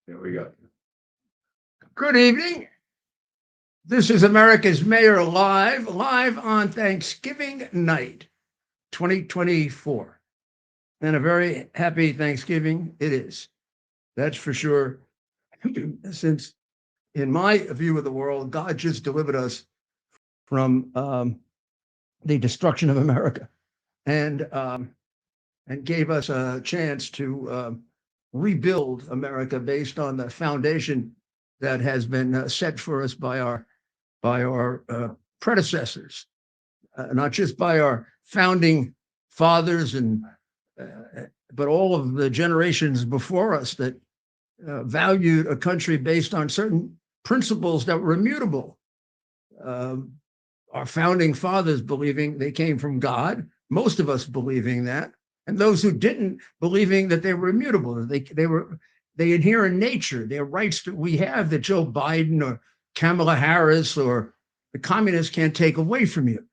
There we go. Good evening. This is America's Mayor live on Thanksgiving night, 2024. And a very happy Thanksgiving it is. That's for sure. Since, in my view of the world, God just delivered us from the destruction of America and gave us a chance to rebuild America based on the foundation that has been set for us by our predecessors, not just by our founding fathers but all of the generations before us that valued a country based on certain principles that were immutable. Um, our founding fathers believing they came from God, most of us believing that, and those who didn't believing that they were immutable. They adhere in nature. They're rights that we have that Joe Biden or Kamala Harris or the communists can't take away from you.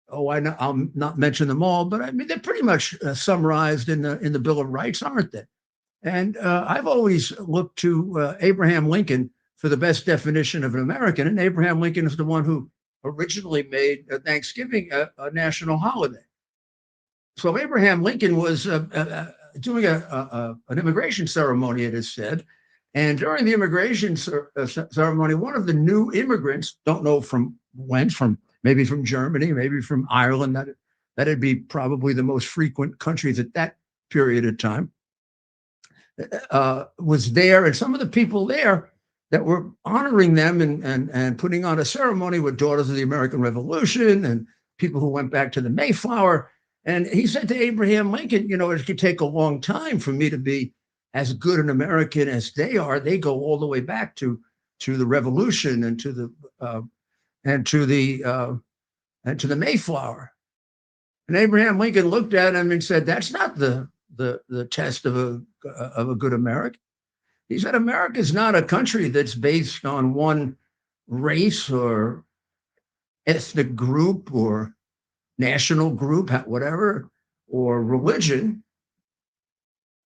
Oh, I'll not mention them all, but I mean they're pretty much summarized in the Bill of Rights, aren't they? And I've always looked to Abraham Lincoln for the best definition of an American, and Abraham Lincoln is the one who originally made Thanksgiving a national holiday. So Abraham Lincoln was doing an immigration ceremony, it is said. And during the immigration ceremony, one of the new immigrants, don't know from whence, from maybe from Germany, maybe from Ireland, that'd be probably the most frequent countries at that period of time, was there. And some of the people there that were honoring them and putting on a ceremony were daughters of the American Revolution and people who went back to the Mayflower. And he said to Abraham Lincoln, it could take a long time for me to be as good an American as they are. They go all the way back to the Revolution and to the Mayflower. And Abraham Lincoln looked at him and said, "That's not the test of a good American." He said, "America is not a country that's based on one race or ethnic group or national group, whatever, or religion.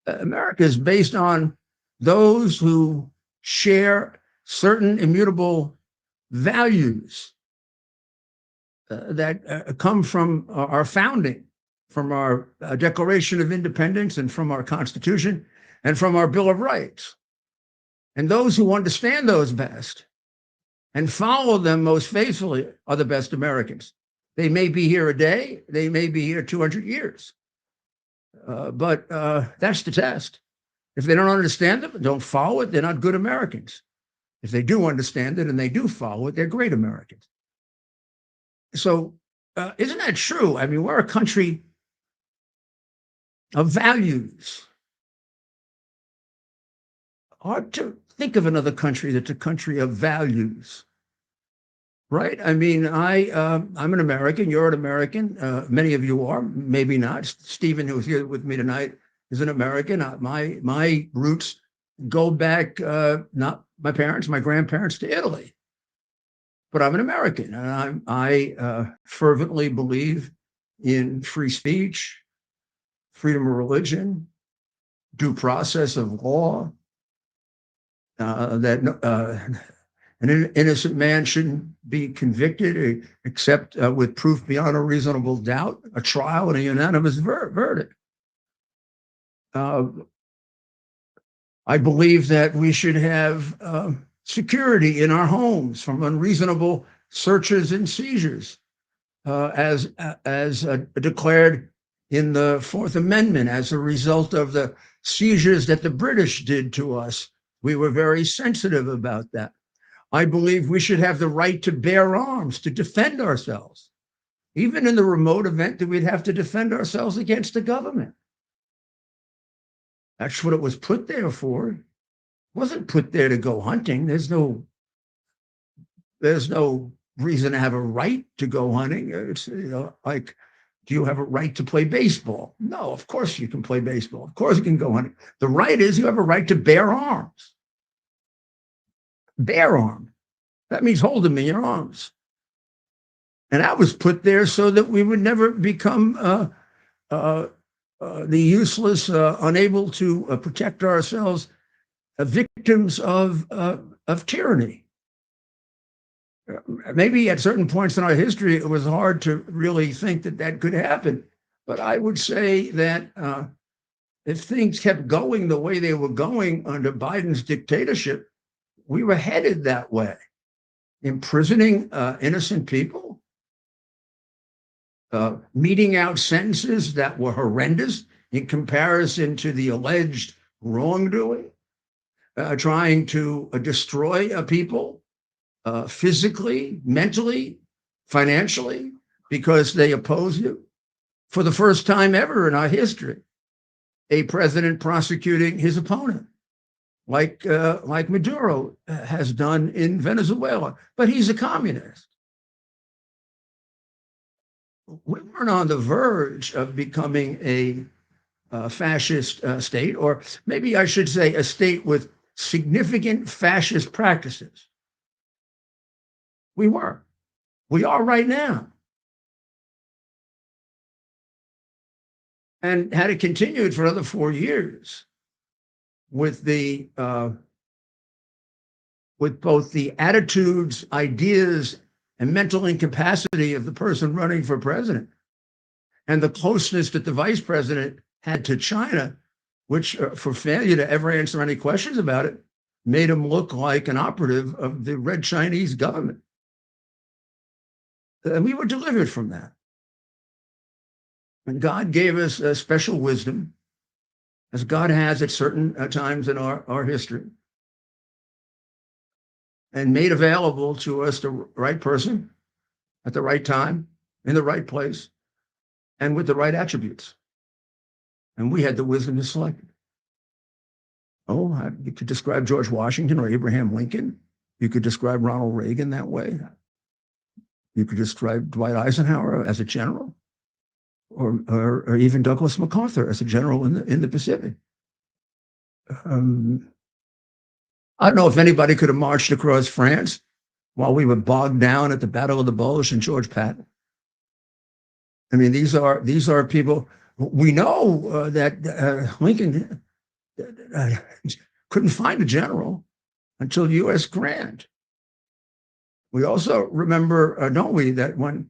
America is based on those who share certain immutable values that come from our founding, from our Declaration of Independence and from our Constitution and from our Bill of Rights. And those who understand those best and follow them most faithfully are the best Americans. They may be here a day, they may be here 200 years, but that's the test. If they don't understand it, don't follow it, they're not good Americans. If they do understand it and they do follow it, they're great Americans. So isn't that true? I mean, we're a country of values. Hard to think of another country that's a country of values. Right. I mean, I'm an American. You're an American. Many of you are, maybe not. Stephen, who's here with me tonight, is an American. My roots go back, not my parents, my grandparents, to Italy. But I'm an American, and I fervently believe in free speech, freedom of religion, due process of law. That an innocent man shouldn't be convicted except with proof beyond a reasonable doubt, a trial and a unanimous verdict. I believe that we should have security in our homes from unreasonable searches and seizures, as declared in the Fourth Amendment as a result of the seizures that the British did to us. We were very sensitive about that. I believe we should have the right to bear arms, to defend ourselves, even in the remote event that we'd have to defend ourselves against the government. That's what it was put there for. It wasn't put there to go hunting. There's no reason to have a right to go hunting. It's like, do you have a right to play baseball? No, of course you can play baseball. Of course you can go hunting. The right is you have a right to bear arms. Bear arm. That means hold them in your arms. And that was put there so that we would never become the useless, unable to protect ourselves victims of tyranny. Maybe at certain points in our history, it was hard to really think that that could happen. But I would say that if things kept going the way they were going under Biden's dictatorship, we were headed that way, imprisoning innocent people, meting out sentences that were horrendous in comparison to the alleged wrongdoing, trying to destroy people physically, mentally, financially, because they oppose you. For the first time ever in our history, a president prosecuting his opponent, like Maduro has done in Venezuela, but he's a communist. We weren't on the verge of becoming a fascist state, or maybe I should say a state with significant fascist practices. We were. We are right now. And had it continued for another 4 years with with both the attitudes, ideas, and mental incapacity of the person running for president, and the closeness that the vice president had to China, which for failure to ever answer any questions about it, made him look like an operative of the Red Chinese government. And we were delivered from that. And God gave us a special wisdom, as God has at certain times in our history, and made available to us the right person at the right time, in the right place, and with the right attributes. And we had the wisdom to select it. Oh, you could describe George Washington or Abraham Lincoln. You could describe Ronald Reagan that way. You could describe Dwight Eisenhower as a general, or even Douglas MacArthur as a general in the Pacific. I don't know if anybody could have marched across France while we were bogged down at the Battle of the Bulge and George Patton. I mean, these are people. We know that Lincoln couldn't find a general until U.S. Grant. We also remember, don't we, that when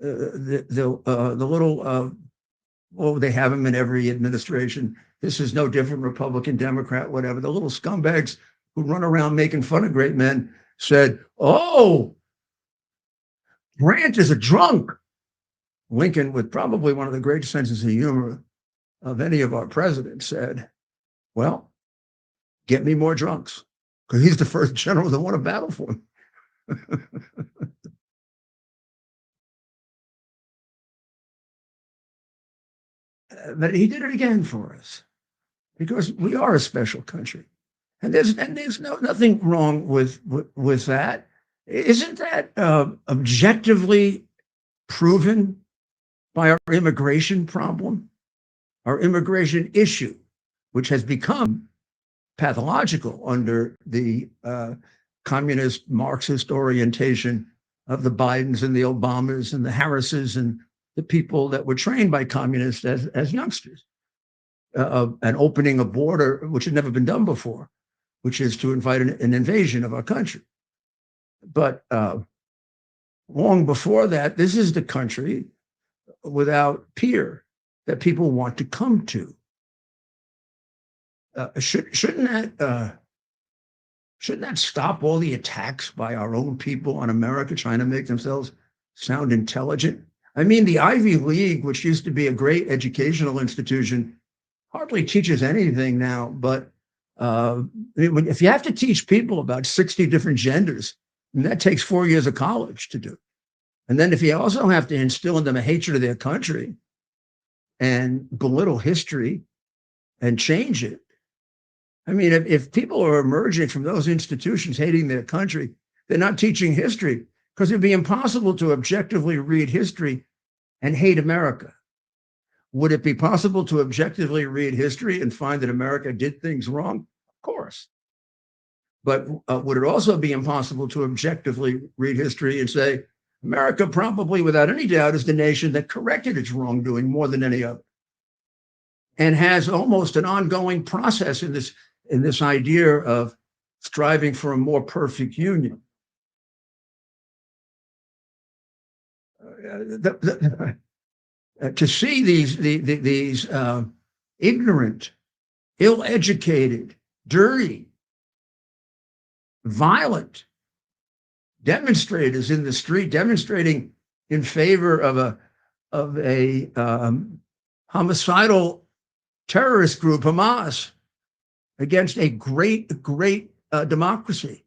the little, they have them in every administration. This is no different, Republican, Democrat, whatever. The little scumbags who run around making fun of great men said, "Oh, Grant is a drunk." Lincoln, with probably one of the great senses of humor of any of our presidents, said, "Well, get me more drunks," because he's the first general that won a battle for him. But he did it again for us, because we are a special country, and there's nothing wrong with that. Isn't that objectively proven by our immigration problem, our immigration issue, which has become pathological under the communist Marxist orientation of the Bidens and the Obamas and the Harrises and the people that were trained by communists as youngsters, and opening a border which had never been done before, which is to invite an invasion of our country. But long before that, this is the country without peer that people want to come to. Shouldn't that stop all the attacks by our own people on America trying to make themselves sound intelligent? I mean, the Ivy League, which used to be a great educational institution, hardly teaches anything now. But if you have to teach people about 60 different genders, and that takes 4 years of college to do. And then if you also have to instill in them a hatred of their country and belittle history and change it. I mean, if people are emerging from those institutions hating their country, they're not teaching history, because it'd be impossible to objectively read history and hate America. Would it be possible to objectively read history and find that America did things wrong? Of course. But would it also be impossible to objectively read history and say, America probably without any doubt is the nation that corrected its wrongdoing more than any other, and has almost an ongoing process in this in this idea of striving for a more perfect union. To see these ignorant, ill-educated, dirty, violent demonstrators in the street demonstrating in favor of a homicidal terrorist group, Hamas, against a great democracy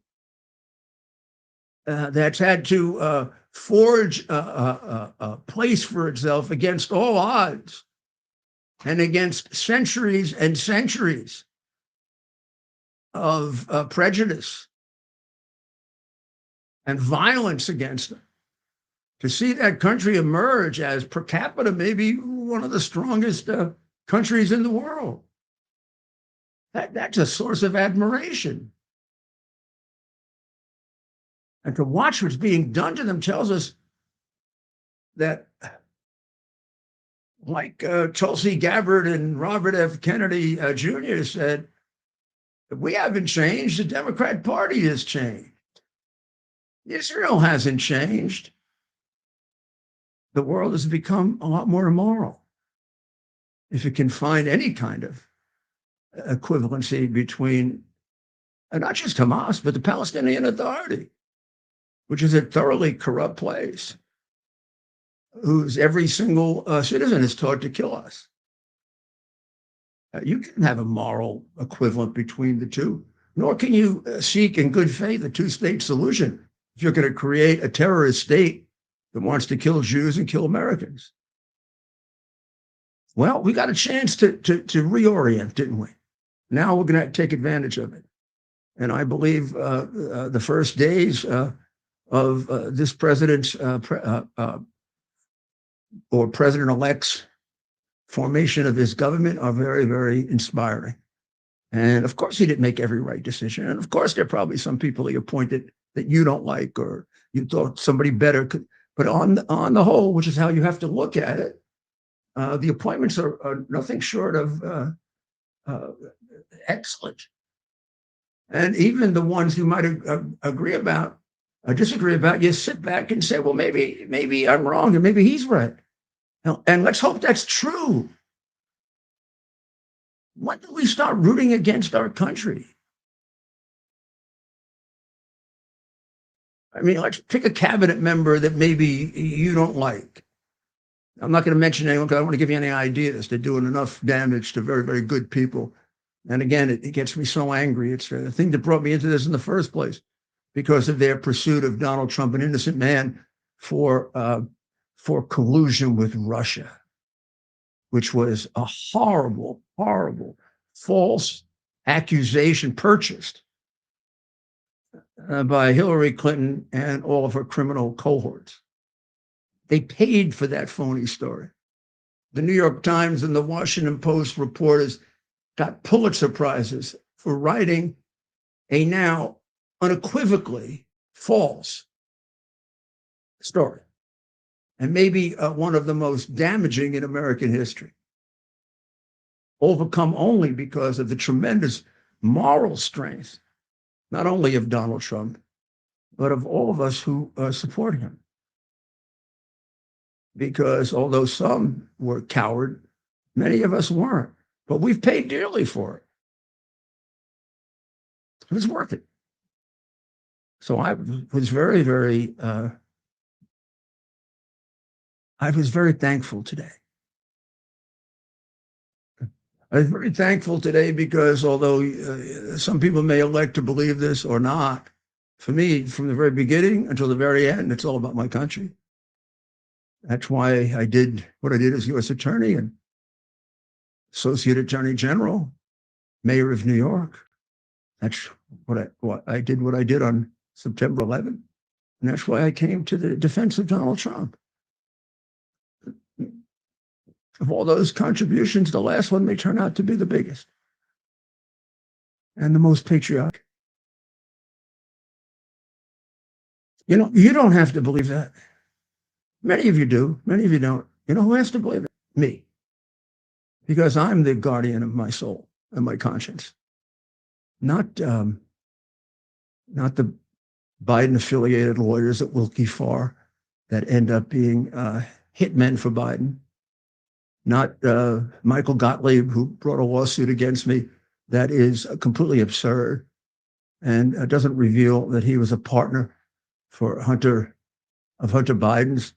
that's had to forge a place for itself against all odds and against centuries and centuries of prejudice and violence against them. To see that country emerge as per capita maybe one of the strongest countries in the world, that's a source of admiration. And to watch what's being done to them tells us that, like Tulsi Gabbard and Robert F. Kennedy Jr. said, we haven't changed, the Democrat Party has changed. Israel hasn't changed. The world has become a lot more immoral. If it can find any kind of equivalency between not just Hamas, but the Palestinian Authority, which is a thoroughly corrupt place, whose every single citizen is taught to kill us. You can't have a moral equivalent between the two, nor can you seek in good faith a two-state solution if you're going to create a terrorist state that wants to kill Jews and kill Americans. Well, we got a chance to reorient, didn't we? Now we're going to take advantage of it. And I believe the first days of this president's or president-elect's formation of his government are very, very inspiring. And of course, he didn't make every right decision. And of course, there are probably some people he appointed that you don't like or you thought somebody better could. But on the whole, which is how you have to look at it, the appointments are nothing short of excellent. And even the ones you might agree about, disagree about, you sit back and say, well, maybe I'm wrong and maybe he's right. And let's hope that's true. When do we start rooting against our country? I mean, let's pick a cabinet member that maybe you don't like. I'm not going to mention anyone because I don't want to give you any ideas. They're doing enough damage to very, very good people. And again, it gets me so angry. It's the thing that brought me into this in the first place because of their pursuit of Donald Trump, an innocent man, for collusion with Russia, which was a horrible, horrible, false accusation purchased by Hillary Clinton and all of her criminal cohorts. They paid for that phony story. The New York Times and the Washington Post reporters got Pulitzer Prizes for writing a now unequivocally false story, and maybe one of the most damaging in American history, overcome only because of the tremendous moral strength, not only of Donald Trump, but of all of us who support him. Because although some were coward, many of us weren't. But we've paid dearly for it. It was worth it. So I was very, very, I was very thankful today. I was very thankful today because although some people may elect to believe this or not, for me, from the very beginning until the very end, it's all about my country. That's why I did what I did as U.S. Attorney and Associate Attorney General, Mayor of New York. That's what I did on September 11th. And that's why I came to the defense of Donald Trump. Of all those contributions, the last one may turn out to be the biggest and the most patriotic. You know, you don't have to believe that. Many of you do. Many of you don't. You know who has to believe it? Me. Because I'm the guardian of my soul and my conscience. not not the Biden-affiliated lawyers at Wilkie Farr that end up being hitmen for Biden, not Michael Gottlieb, who brought a lawsuit against me that is completely absurd and doesn't reveal that he was a partner for Hunter Biden's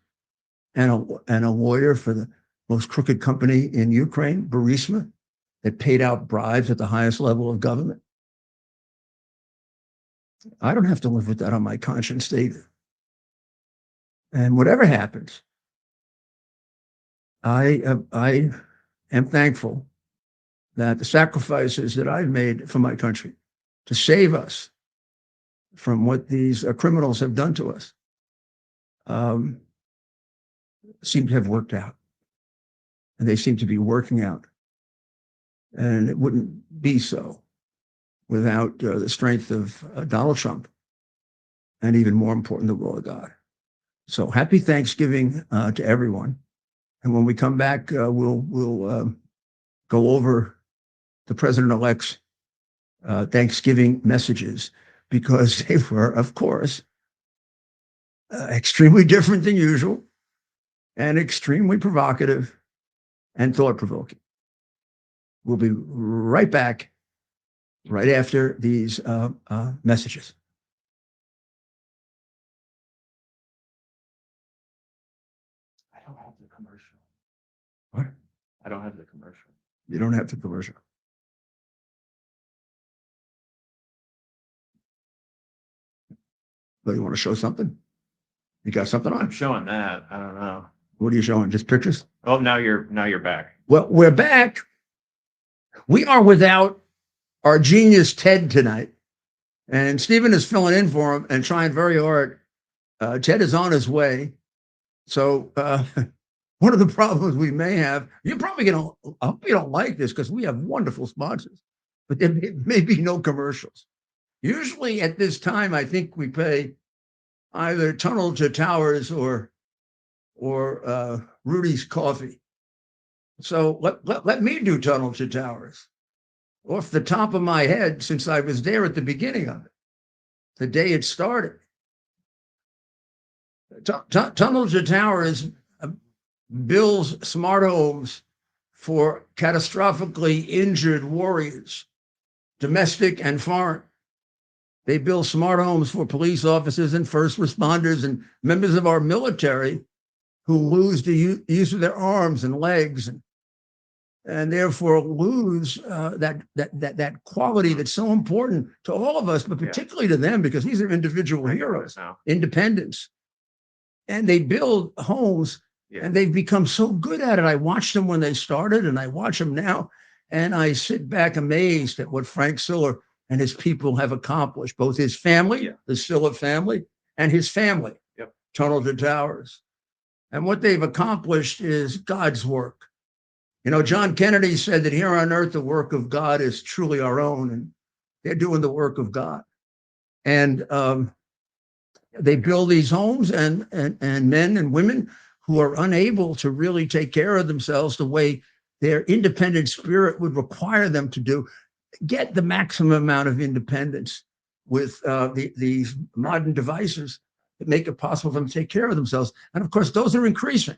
and a lawyer for the most crooked company in Ukraine, Burisma, that paid out bribes at the highest level of government. I don't have to live with that on my conscience either. And whatever happens, I am thankful that the sacrifices that I've made for my country to save us from what these criminals have done to us seem to have worked out. And they seem to be working out. And it wouldn't be so without the strength of Donald Trump, and even more important, the will of God. So happy Thanksgiving to everyone. And when we come back, we'll go over the president-elect's Thanksgiving messages, because they were, of course, extremely different than usual and extremely provocative and thought-provoking. We'll be right back right after these messages. I don't have the commercial. What? I don't have the commercial. You don't have the commercial. But you want to show something? You got something I'm on? showing that. I don't know. What are you showing? Just pictures? Oh, now you're back. Well, we're back. We are without our genius Ted tonight. And Stephen is filling in for him and trying very hard. Ted is on his way. So one of the problems we may have, you're probably going to, I hope you don't like this because we have wonderful sponsors, but there may be no commercials. Usually at this time, I think we pay either Tunnel to Towers or Rudy's Coffee. So let me do Tunnel to Towers off the top of my head, since I was there at the beginning of it, the day it started. Tunnel to Towers builds smart homes for catastrophically injured warriors, domestic and foreign. They build smart homes for police officers and first responders and members of our military who lose the use of their arms and legs, and therefore lose that quality that's so important to all of us, but particularly to them, because these are individual heroes, independence. And they build homes, and they've become so good at it. I watched them when they started, and I watch them now, and I sit back amazed at what Frank Siller and his people have accomplished, both his family, the Siller family, and his family, Tunnel to Towers. And what they've accomplished is God's work. You know, John Kennedy said that here on earth, the work of God is truly our own, and they're doing the work of God. And they build these homes, and men and women who are unable to really take care of themselves the way their independent spirit would require them to do, get the maximum amount of independence with these modern devices that make it possible for them to take care of themselves. And of course, those are increasing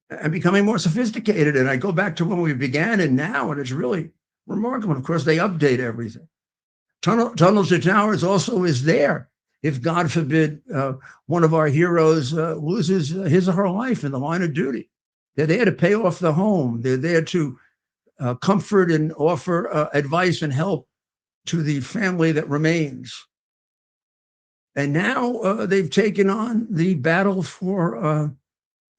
and becoming more sophisticated. And I go back to when we began and now, and it's really remarkable. Of course, they update everything. Tunnels to Towers also is there if, God forbid, one of our heroes loses his or her life in the line of duty. They're there to pay off the home. They're there to comfort and offer advice and help to the family that remains. And now they've taken on the battle for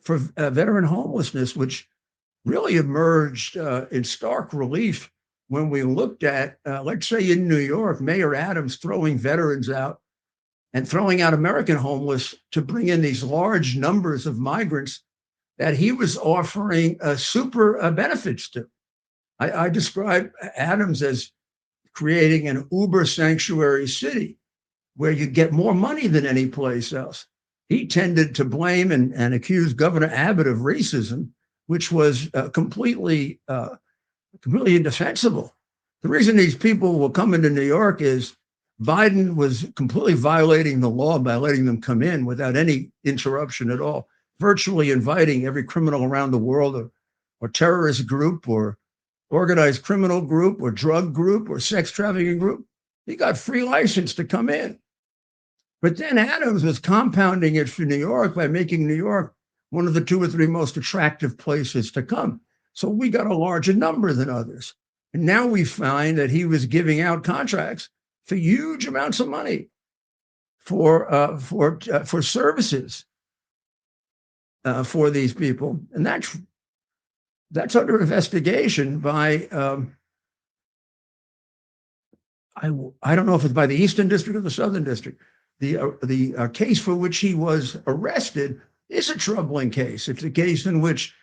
veteran homelessness, which really emerged in stark relief when we looked at, let's say in New York, Mayor Adams throwing veterans out and throwing out American homeless to bring in these large numbers of migrants that he was offering super benefits to. I describe Adams as creating an Uber sanctuary city where you get more money than any place else. He tended to blame and accuse Governor Abbott of racism, which was completely indefensible. The reason these people will come into New York is Biden was completely violating the law by letting them come in without any interruption at all, virtually inviting every criminal around the world or terrorist group or organized criminal group or drug group or sex trafficking group. He got free license to come in. But then Adams was compounding it for New York by making New York one of the 2 or 3 most attractive places to come. So we got a larger number than others. And now we find that he was giving out contracts for huge amounts of money for services for these people, and that's under investigation by I don't know if it's by the Eastern District or the Southern District. The case for which he was arrested is a troubling case. It's a case in which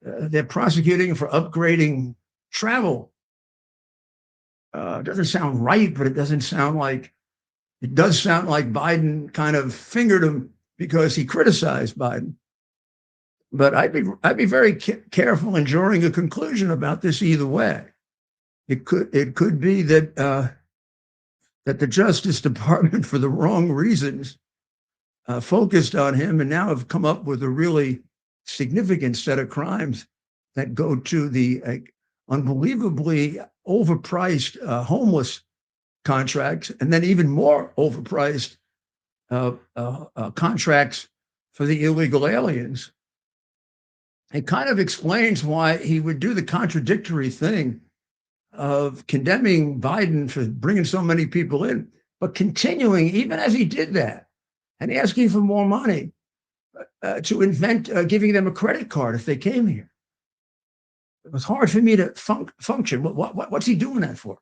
they're prosecuting for upgrading travel. It doesn't sound right, but it does sound like Biden kind of fingered him because he criticized Biden. But I'd be very careful in drawing a conclusion about this either way. It could be that that the Justice Department, for the wrong reasons, focused on him and now have come up with a really significant set of crimes that go to the unbelievably overpriced homeless contracts, and then even more overpriced contracts for the illegal aliens. It kind of explains why he would do the contradictory thing of condemning Biden for bringing so many people in, but continuing, even as he did that, and asking for more money to invent giving them a credit card if they came here. It was hard for me to function. What's he doing that for?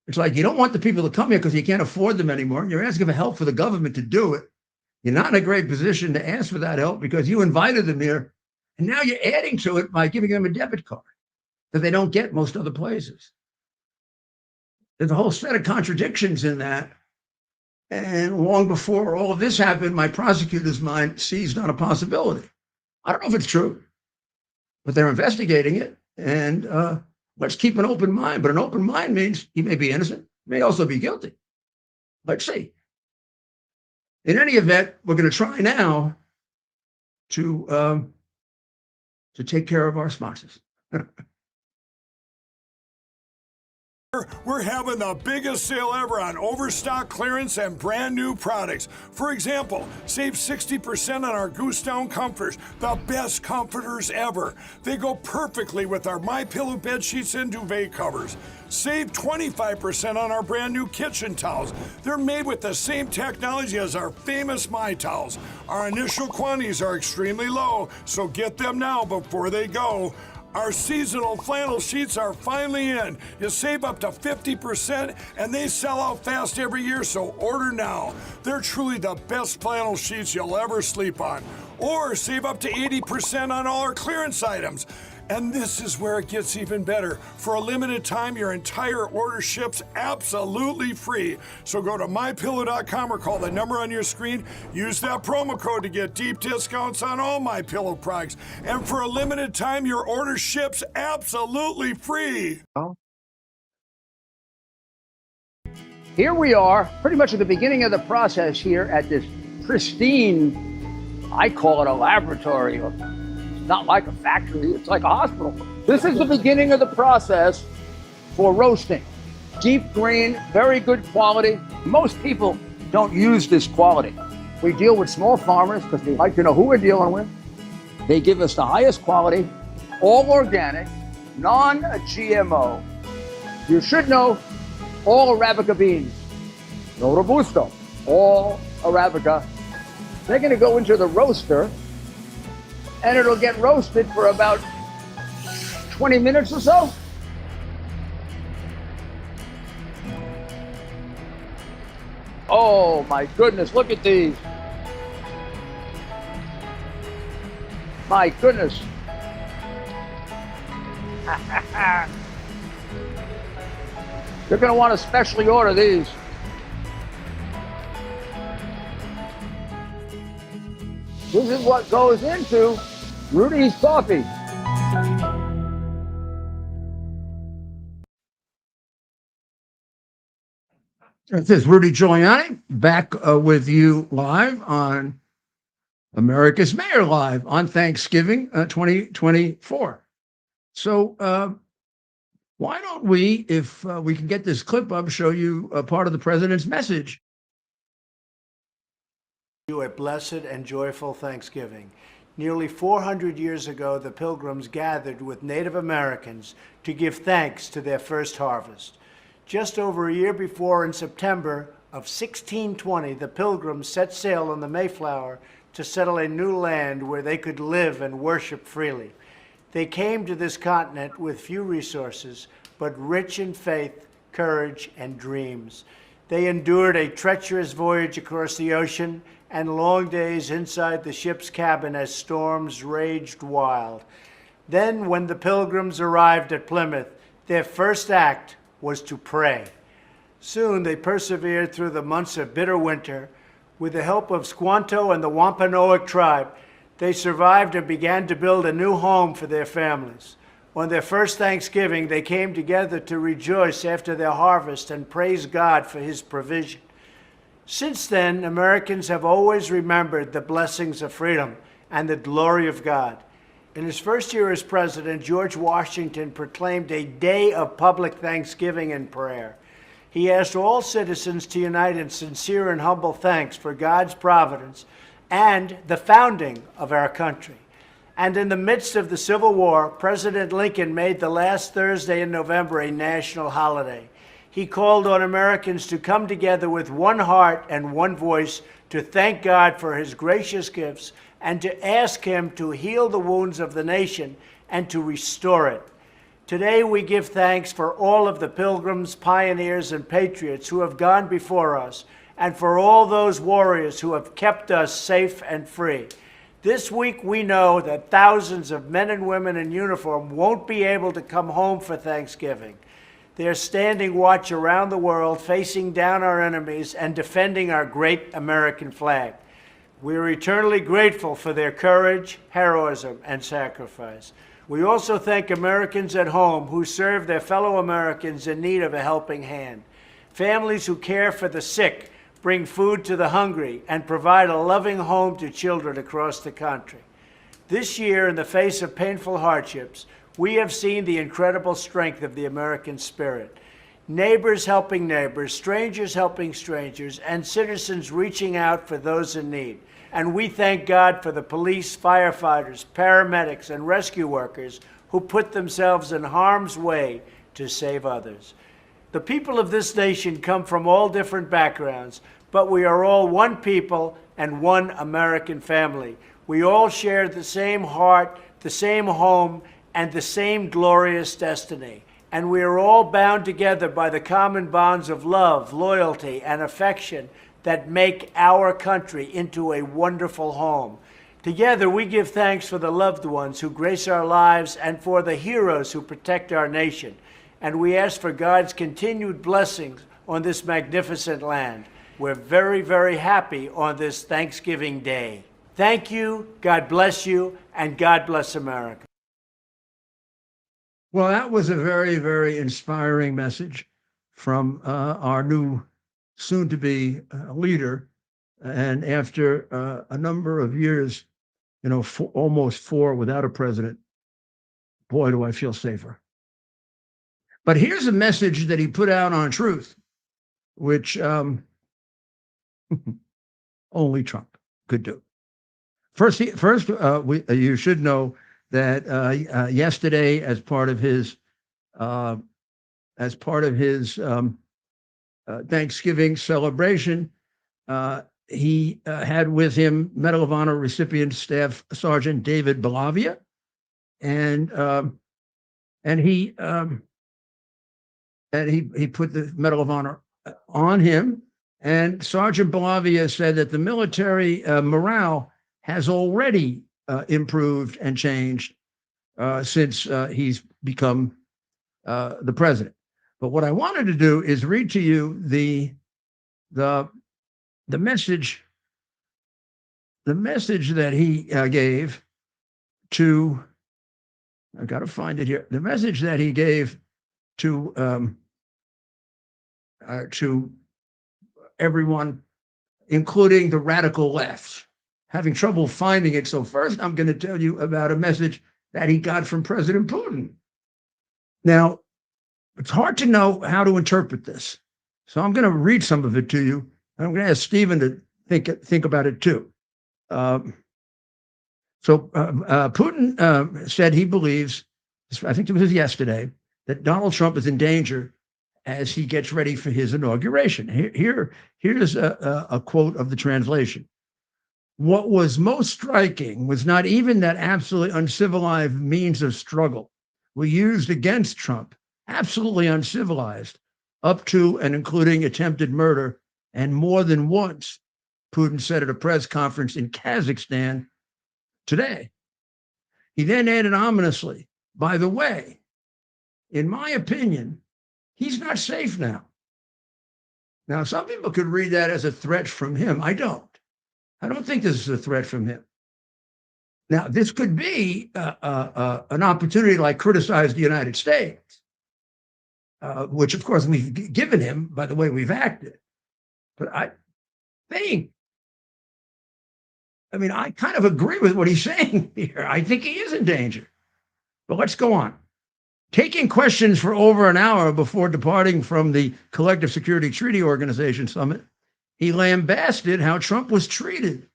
It's like you don't want the people to come here because you can't afford them anymore. You're asking for help for the government to do it. You're not in a great position to ask for that help because you invited them here. And now you're adding to it by giving them a debit card that they don't get most other places. There's a whole set of contradictions in that. And long before all of this happened, my prosecutor's mind seized on a possibility. I don't know if it's true, but they're investigating it. And let's keep an open mind. But an open mind means he may be innocent, may also be guilty. Let's see. In any event, we're going to try now to take care of our sponsors. We're having the biggest sale ever on overstock clearance and brand new products. For example, save 60% on our Goose Down comforters, the best comforters ever. They go perfectly with our MyPillow bed sheets and duvet covers. Save 25% on our brand new kitchen towels. They're made with the same technology as our famous My Towels. Our initial quantities are extremely low, so get them now before they go. Our seasonal flannel sheets are finally in. You save up to 50% and they sell out fast every year, so order now. They're truly the best flannel sheets you'll ever sleep on. Or save up to 80% on all our clearance items. And this is where it gets even better. For a limited time, your entire order ships absolutely free. So go to MyPillow.com or call the number on your screen. Use that promo code to get deep discounts on all MyPillow products. And for a limited time, your order ships absolutely free. Here we are, pretty much at the beginning of the process here at this pristine, I call it a laboratory, or not like a factory, it's like a hospital. This is the beginning of the process for roasting. Deep grain, very good quality. Most people don't use this quality. We deal with small farmers because we like to know who we're dealing with. They give us the highest quality, all organic, non-GMO. You should know all Arabica beans. No Robusto, all Arabica. They're gonna go into the roaster and it'll get roasted for about 20 minutes or so. Oh my goodness, look at these. My goodness. You're gonna want to specially order these. This is what goes into Rudy's Coffee. This is Rudy Giuliani back with you live on America's Mayor Live on Thanksgiving 2024. So why don't we, if we can get this clip up, show you a part of the president's message. You a blessed and joyful Thanksgiving. Nearly 400 years ago, the Pilgrims gathered with Native Americans to give thanks to their first harvest. Just over a year before, in September of 1620, the Pilgrims set sail on the Mayflower to settle a new land where they could live and worship freely. They came to this continent with few resources, but rich in faith, courage, and dreams. They endured a treacherous voyage across the ocean and long days inside the ship's cabin as storms raged wild. Then, when the Pilgrims arrived at Plymouth, their first act was to pray. Soon they persevered through the months of bitter winter. With the help of Squanto and the Wampanoag tribe, they survived and began to build a new home for their families. On their first Thanksgiving, they came together to rejoice after their harvest and praise God for his provision. Since then, Americans have always remembered the blessings of freedom and the glory of God. In his first year as president, George Washington proclaimed a day of public thanksgiving and prayer. He asked all citizens to unite in sincere and humble thanks for God's providence and the founding of our country. And in the midst of the Civil War, President Lincoln made the last Thursday in November a national holiday. He called on Americans to come together with one heart and one voice to thank God for his gracious gifts and to ask him to heal the wounds of the nation and to restore it. Today we give thanks for all of the pilgrims, pioneers, and patriots who have gone before us, and for all those warriors who have kept us safe and free. This week we know that thousands of men and women in uniform won't be able to come home for Thanksgiving. They're standing watch around the world, facing down our enemies and defending our great American flag. We're eternally grateful for their courage, heroism, and sacrifice. We also thank Americans at home who serve their fellow Americans in need of a helping hand. Families who care for the sick, bring food to the hungry, and provide a loving home to children across the country. This year, in the face of painful hardships, we have seen the incredible strength of the American spirit. Neighbors helping neighbors, strangers helping strangers, and citizens reaching out for those in need. And we thank God for the police, firefighters, paramedics, and rescue workers who put themselves in harm's way to save others. The people of this nation come from all different backgrounds, but we are all one people and one American family. We all share the same heart, the same home, and the same glorious destiny. And we are all bound together by the common bonds of love, loyalty, and affection that make our country into a wonderful home. Together, we give thanks for the loved ones who grace our lives and for the heroes who protect our nation. And we ask for God's continued blessings on this magnificent land. We're very, very happy on this Thanksgiving Day. Thank you, God bless you, and God bless America. Well, that was a very, very inspiring message from our new soon-to-be leader. And after a number of years, almost 4 without a president, boy, do I feel safer. But here's a message that he put out on Truth, which only Trump could do. First, you should know that yesterday, as part of his Thanksgiving celebration, he had with him Medal of Honor recipient Staff Sergeant David Bellavia, and he put the Medal of Honor on him. And Sergeant Bellavia said that the military morale has already improved and changed since he's become the president. But what I wanted to do is read to you the message that he gave to. I've got to find it here. The message that he gave to everyone, including the radical left. Having trouble finding it. So first, I'm going to tell you about a message that he got from President Putin. Now, it's hard to know how to interpret this. So I'm going to read some of it to you. And I'm going to ask Stephen to think about it too. Putin said he believes, I think it was yesterday, that Donald Trump is in danger as he gets ready for his inauguration. Here's a quote of the translation. What was most striking was not even that absolutely uncivilized means of struggle we used against Trump, absolutely uncivilized, up to and including attempted murder, and more than once, Putin said at a press conference in Kazakhstan today. He then added ominously, by the way, in my opinion, he's not safe now. Now, some people could read that as a threat from him. I don't think this is a threat from him. Now, this could be an opportunity to criticize the United States, which, of course, we've given him by the way we've acted. But I kind of agree with what he's saying here. I think he is in danger. But let's go on. Taking questions for over an hour before departing from the Collective Security Treaty Organization summit, he lambasted how Trump was treated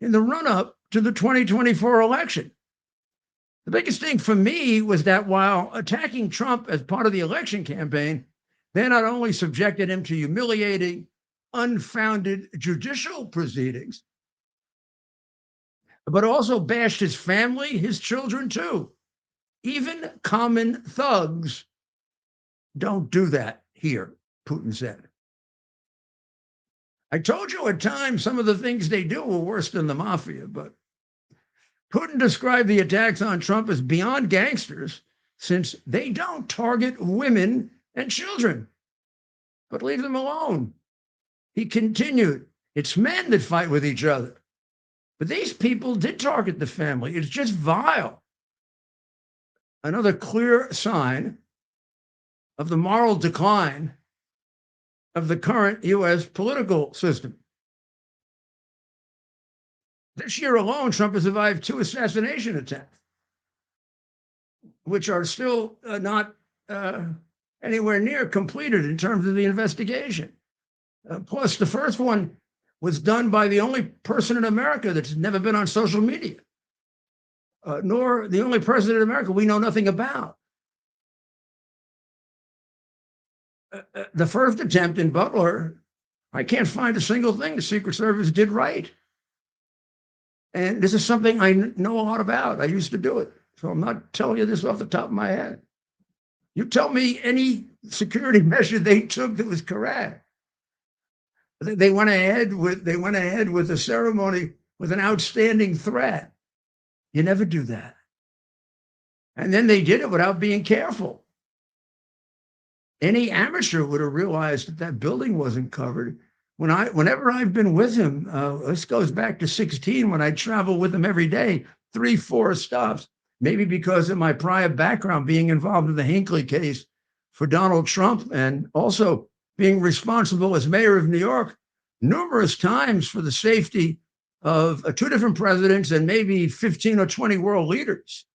in the run-up to the 2024 election. The biggest thing for me was that while attacking Trump as part of the election campaign, they not only subjected him to humiliating, unfounded judicial proceedings, but also bashed his family, his children too. Even common thugs don't do that here, Putin said. I told you at times some of the things they do were worse than the mafia, but Putin described the attacks on Trump as beyond gangsters since they don't target women and children, but leave them alone. He continued, it's men that fight with each other. But these people did target the family. It's just vile. Another clear sign of the moral decline of the current U.S. political system. This year alone, Trump has survived 2 assassination attempts, which are still not anywhere near completed in terms of the investigation. Plus, the first one was done by the only person in America that's never been on social media, nor the only person in America we know nothing about. The first attempt in Butler, I can't find a single thing the Secret Service did right. And this is something I know a lot about. I used to do it. So I'm not telling you this off the top of my head. You tell me any security measure they took that was correct. They went ahead with a ceremony with an outstanding threat. You never do that. And then they did it without being careful. Any amateur would have realized that that building wasn't covered. Whenever I've been with him, this goes back to 2016 when I travel with him every day, 3-4 stops, maybe because of my prior background being involved in the Hinckley case for Donald Trump and also being responsible as mayor of New York numerous times for the safety of 2 different presidents and maybe 15 or 20 world leaders.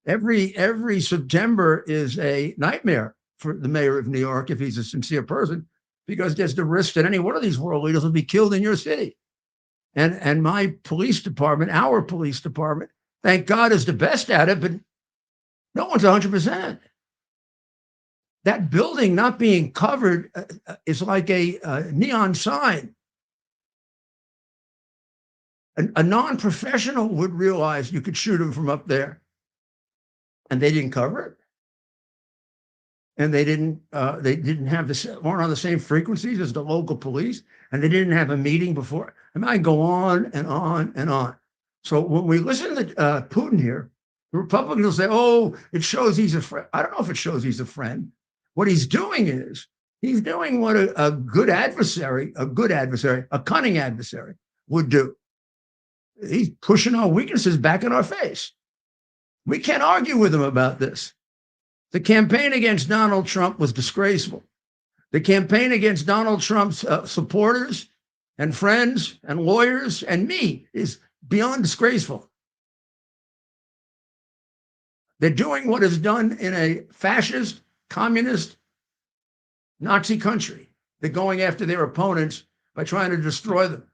Every September is a nightmare for the mayor of New York if he's a sincere person, because there's the risk that any one of these world leaders will be killed in your city. And my police department, our police department, thank God, is the best at it, but no one's 100%. That building not being covered is like a neon sign. A non-professional would realize you could shoot him from up there. And they didn't cover it. And they didn't have weren't on the same frequencies as the local police, and they didn't have a meeting before. I mean, I go on and on and on. So when we listen to Putin here, the Republicans will say, "Oh, it shows he's a friend." I don't know if it shows he's a friend. What he's doing is he's doing what a good adversary, a cunning adversary would do. He's pushing our weaknesses back in our face. We can't argue with him about this. The campaign against Donald Trump was disgraceful. The campaign against Donald Trump's supporters and friends and lawyers and me is beyond disgraceful. They're doing what is done in a fascist, communist, Nazi country. They're going after their opponents by trying to destroy them.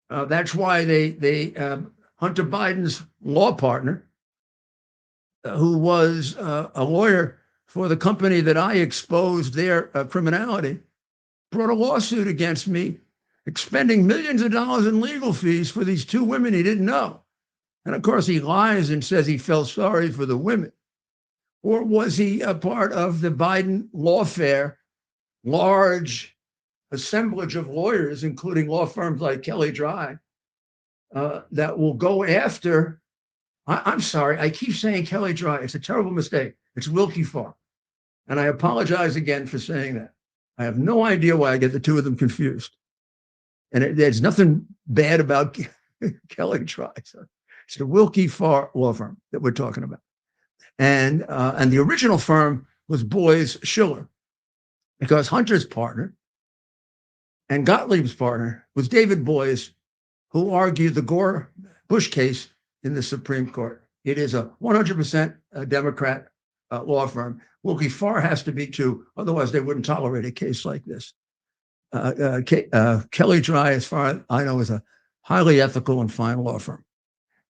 That's why Hunter Biden's law partner, who was a lawyer for the company that I exposed their criminality, brought a lawsuit against me, expending millions of dollars in legal fees for these two women he didn't know. And of course, he lies and says he felt sorry for the women. Or was he a part of the Biden lawfare, large assemblage of lawyers, including law firms like Kelly Dry, that will go after? I'm sorry, I keep saying Kelly Dry. It's a terrible mistake. It's Wilkie Farr. And I apologize again for saying that. I have no idea why I get the two of them confused. And there's nothing bad about Kelly Dry. So it's the Wilkie Farr law firm that we're talking about. And the original firm was Boies Schiller, because Hunter's partner and Gottlieb's partner was David Boies, who argued the Gore-Bush case in the Supreme Court. It is a 100% Democrat law firm. Wilkie Farr has to be too, otherwise they wouldn't tolerate a case like this. Kelly Dry, as far as I know, is a highly ethical and fine law firm.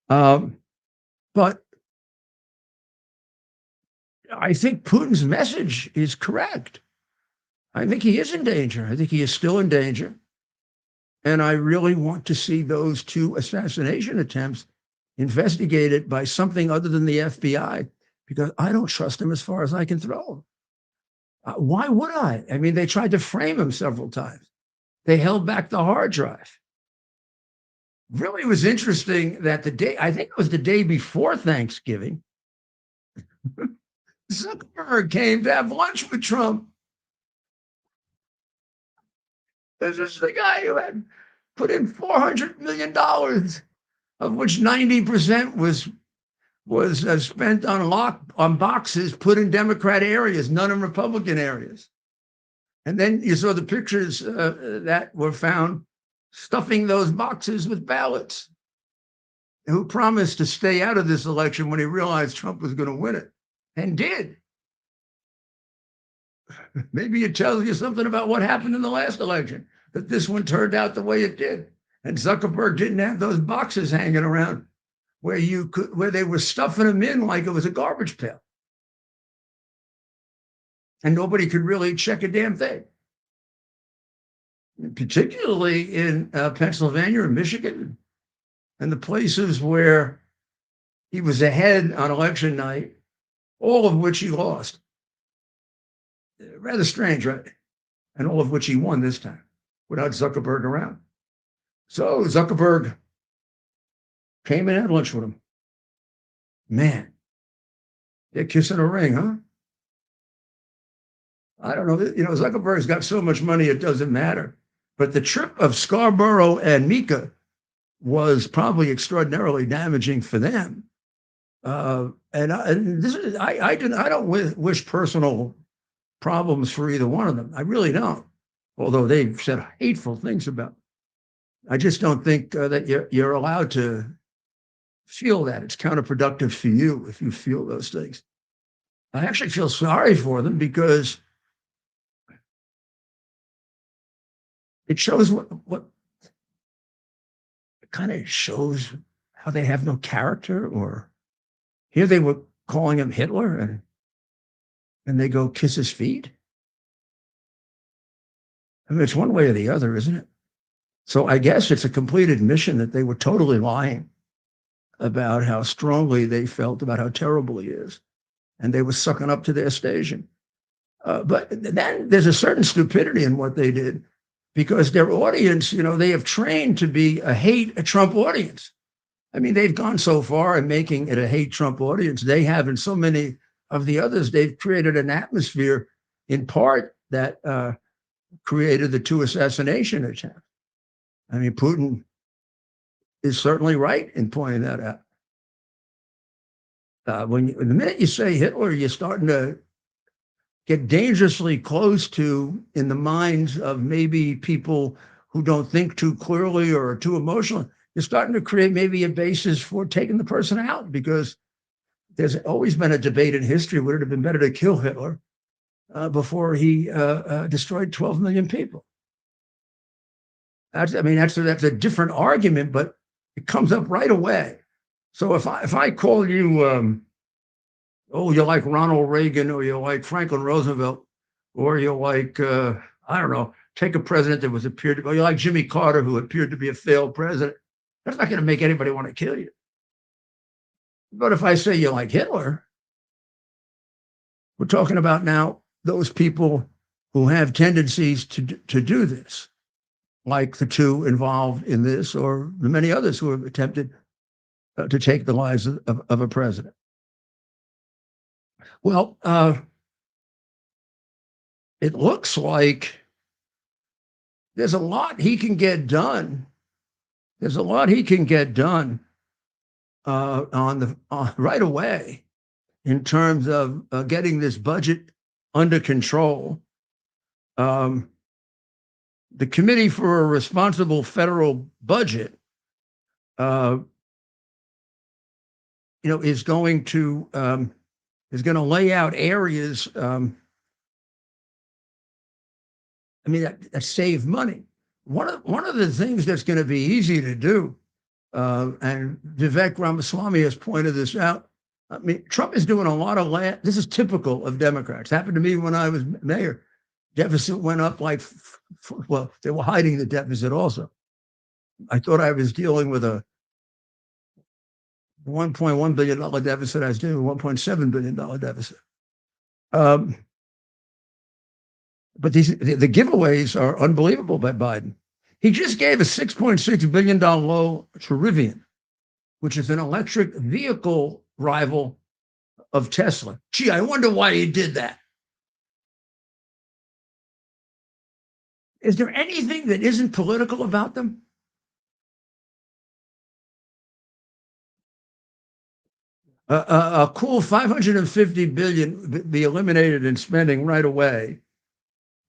But I think Putin's message is correct. I think he is in danger. I think he is still in danger. And I really want to see those two assassination attempts investigated by something other than the FBI, because I don't trust him as far as I can throw him. Why would I? I mean, they tried to frame him several times. They held back the hard drive. Really was interesting that the day, I think it was the day before Thanksgiving, Zuckerberg came to have lunch with Trump. This is the guy who had put in $400 million, of which 90% was spent on boxes put in Democrat areas, none in Republican areas. And then you saw the pictures that were found stuffing those boxes with ballots. Who promised to stay out of this election when he realized Trump was going to win it, and did. Maybe it tells you something about what happened in the last election, that this one turned out the way it did. And Zuckerberg didn't have those boxes hanging around where they were stuffing them in like it was a garbage pail. And nobody could really check a damn thing. Particularly in Pennsylvania and Michigan, and the places where he was ahead on election night, all of which he lost. Rather strange, right? And all of which he won this time without Zuckerberg around. So Zuckerberg came and had lunch with him. Man, they're kissing a ring, huh? I don't know. Zuckerberg's got so much money, it doesn't matter. But the trip of Scarborough and Mika was probably extraordinarily damaging for them. I don't wish personal problems for either one of them. I really don't. Although they've said hateful things about me. I just don't think that you're allowed to feel that. It's counterproductive for you if you feel those things. I actually feel sorry for them, because it shows what it kind of shows how they have no character. Or here they were calling him Hitler, and they go kiss his feet. I mean, it's one way or the other, isn't it? So I guess it's a complete admission that they were totally lying about how strongly they felt about how terrible he is. And they were sucking up to their station. But then there's a certain stupidity in what they did, because their audience, they have trained to be a Trump audience. I mean, they've gone so far in making it a hate Trump audience. They have, and so many of the others, they've created an atmosphere, in part, that created the two assassination attempts. I mean, Putin is certainly right in pointing that out. The minute you say Hitler, you're starting to get dangerously close to in the minds of maybe people who don't think too clearly or are too emotional, you're starting to create maybe a basis for taking the person out, because there's always been a debate in history. Would it have been better to kill Hitler before he destroyed 12 million people? That's a different argument, but it comes up right away. So if I call you, oh, you like Ronald Reagan, or you like Franklin Roosevelt, or you like, I don't know, take a president that or you like Jimmy Carter, who appeared to be a failed president, that's not going to make anybody want to kill you. But if I say you like Hitler, we're talking about now those people who have tendencies to do this, like the two involved in this, or the many others who have attempted to take the lives of a president. Well, it looks like there's a lot he can get done. There's a lot he can get done right away in terms of getting this budget under control. The Committee for a Responsible Federal Budget, is going to lay out areas. That save money. One of the things that's going to be easy to do, and Vivek Ramaswamy has pointed this out. Trump is doing a lot of land. This is typical of Democrats. Happened to me when I was mayor. Deficit went up like, well, they were hiding the deficit also. I thought I was dealing with a $1.1 billion deficit. I was dealing with $1.7 billion deficit. But the giveaways are unbelievable by Biden. He just gave a $6.6 billion loan to Rivian, which is an electric vehicle rival of Tesla. Gee, I wonder why he did that. Is there anything that isn't political about them? A cool $550 billion be eliminated in spending right away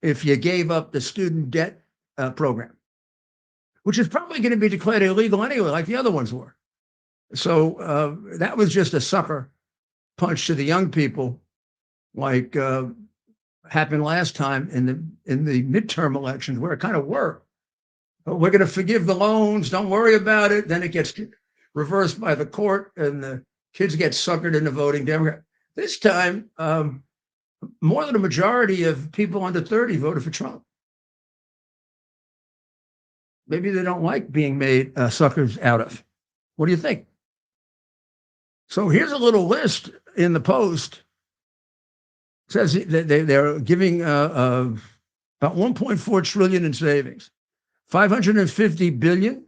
if you gave up the student debt program, which is probably going to be declared illegal anyway, like the other ones were. So that was just a sucker punch to the young people, like happened last time in the midterm elections, where it kind of worked. But we're going to forgive the loans, don't worry about it. Then it gets reversed by the court, and the kids get suckered into voting Democrat. This time, more than a majority of people under 30 voted for Trump. Maybe they don't like being made suckers out of. What do you think? So here's a little list in the Post. It says that they're giving about $1.4 trillion in savings, $550 billion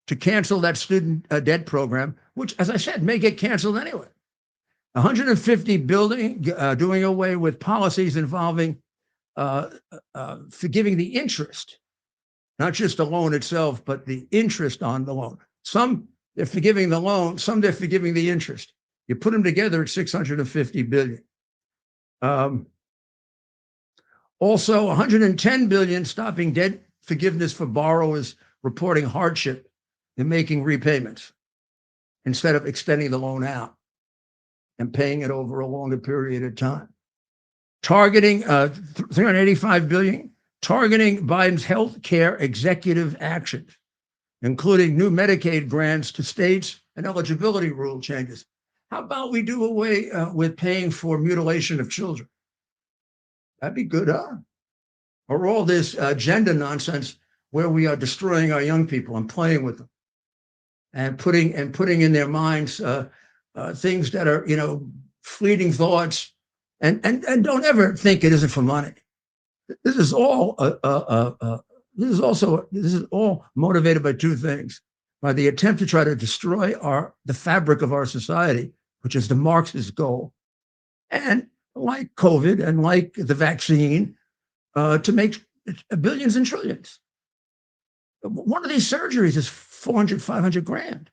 to cancel that student debt program, which, as I said, may get canceled anyway. $150 billion doing away with policies involving forgiving the interest, not just the loan itself, but the interest on the loan. Some they're forgiving the loan, some they're forgiving the interest. You put them together, it's $650 billion. Also, $110 billion stopping debt forgiveness for borrowers reporting hardship in making repayments instead of extending the loan out and paying it over a longer period of time. Targeting $385 billion, targeting Biden's health care executive actions, including new Medicaid grants to states and eligibility rule changes. How about we do away with paying for mutilation of children? That'd be good, huh? Or all this gender nonsense where we are destroying our young people and playing with them and putting in their minds things that are, fleeting thoughts, and don't ever think it isn't for money. This is all this is all motivated by two things: by the attempt to try to destroy the fabric of our society, which is the Marxist goal, and like COVID and like the vaccine, to make billions and trillions. One of these surgeries is 400, 500 grand.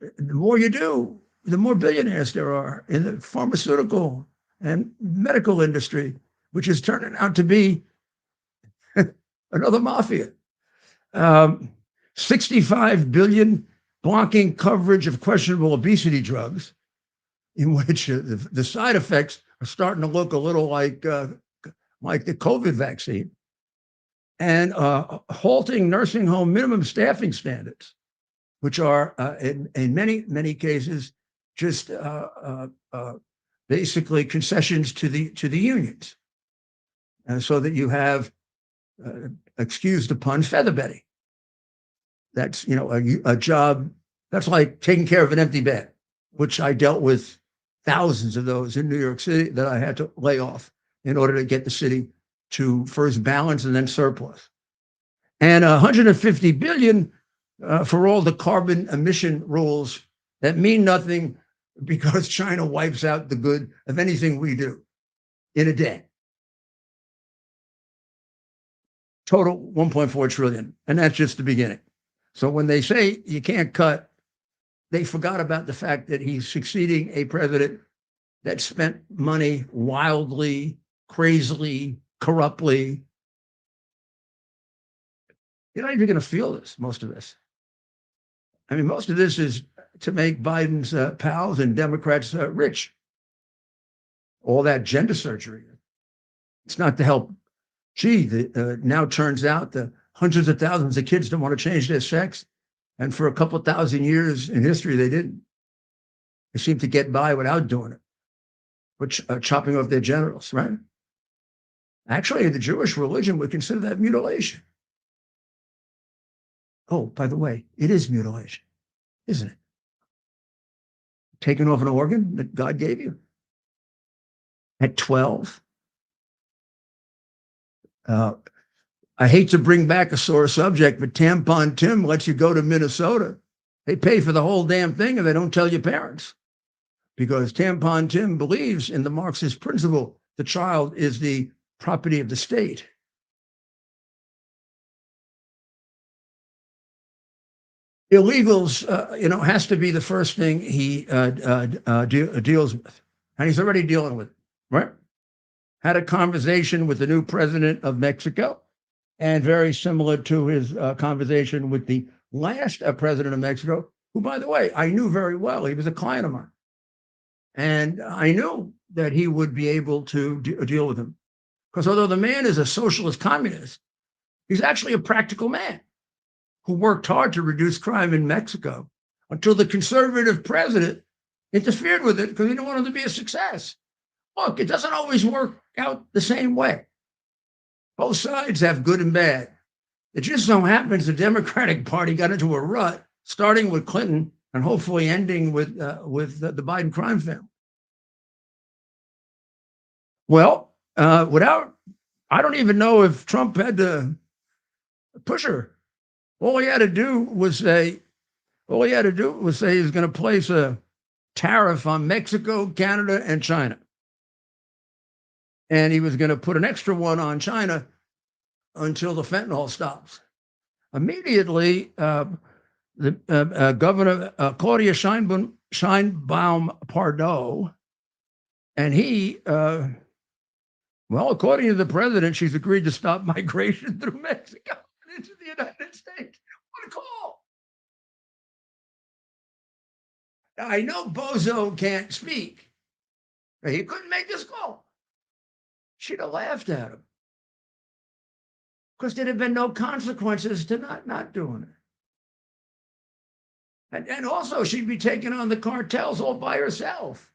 The more you do, the more billionaires there are in the pharmaceutical and medical industry, which is turning out to be another mafia. 65 billion blocking coverage of questionable obesity drugs, in which the side effects are starting to look a little like the COVID vaccine, and halting nursing home minimum staffing standards, which are in many cases just basically concessions to the unions, so that you have, excuse the pun, featherbedding. That's a job that's like taking care of an empty bed, which I dealt with thousands of those in New York City that I had to lay off in order to get the city to first balance and then surplus. And 150 billion for all the carbon emission rules that mean nothing because China wipes out the good of anything we do in a day. Total 1.4 trillion. And that's just the beginning. So when they say you can't cut, they forgot about the fact that he's succeeding a president that spent money wildly, crazily, corruptly. You're not even going to feel this, most of this. I mean, most of this is to make Biden's pals and Democrats rich. All that gender surgery. It's not to help. Now turns out that hundreds of thousands of kids don't want to change their sex. And for a couple of thousand years in history, they didn't. They seemed to get by without doing it, which chopping off their genitals, right? Actually, in the Jewish religion, we consider that mutilation. Oh, by the way, it is mutilation, isn't it? Taking off an organ that God gave you at 12. I hate to bring back a sore subject, but Tampon Tim lets you go to Minnesota. They pay for the whole damn thing and they don't tell your parents, because Tampon Tim believes in the Marxist principle the child is the property of the state. Illegals, has to be the first thing he deals with. And he's already dealing with it, right? Had a conversation with the new president of Mexico, and very similar to his conversation with the last president of Mexico, who, by the way, I knew very well. He was a client of mine. And I knew that he would be able to deal with him. Because although the man is a socialist communist, he's actually a practical man who worked hard to reduce crime in Mexico until the conservative president interfered with it because he didn't want him to be a success. Look, it doesn't always work out the same way. Both sides have good and bad. It just so happens the Democratic Party got into a rut, starting with Clinton and hopefully ending with the Biden crime family. Well, I don't even know if Trump had to push her. All he had to do was say he was going to place a tariff on Mexico, Canada, and China. And he was going to put an extra one on China until the fentanyl stops. Immediately, the Governor Claudia Sheinbaum Pardo, and he, according to the president, she's agreed to stop migration through Mexico into the United States. What a call. Now, I know Bozo can't speak. He couldn't make this call. She'd have laughed at him, because there'd have been no consequences to not doing it. And also, she'd be taking on the cartels all by herself.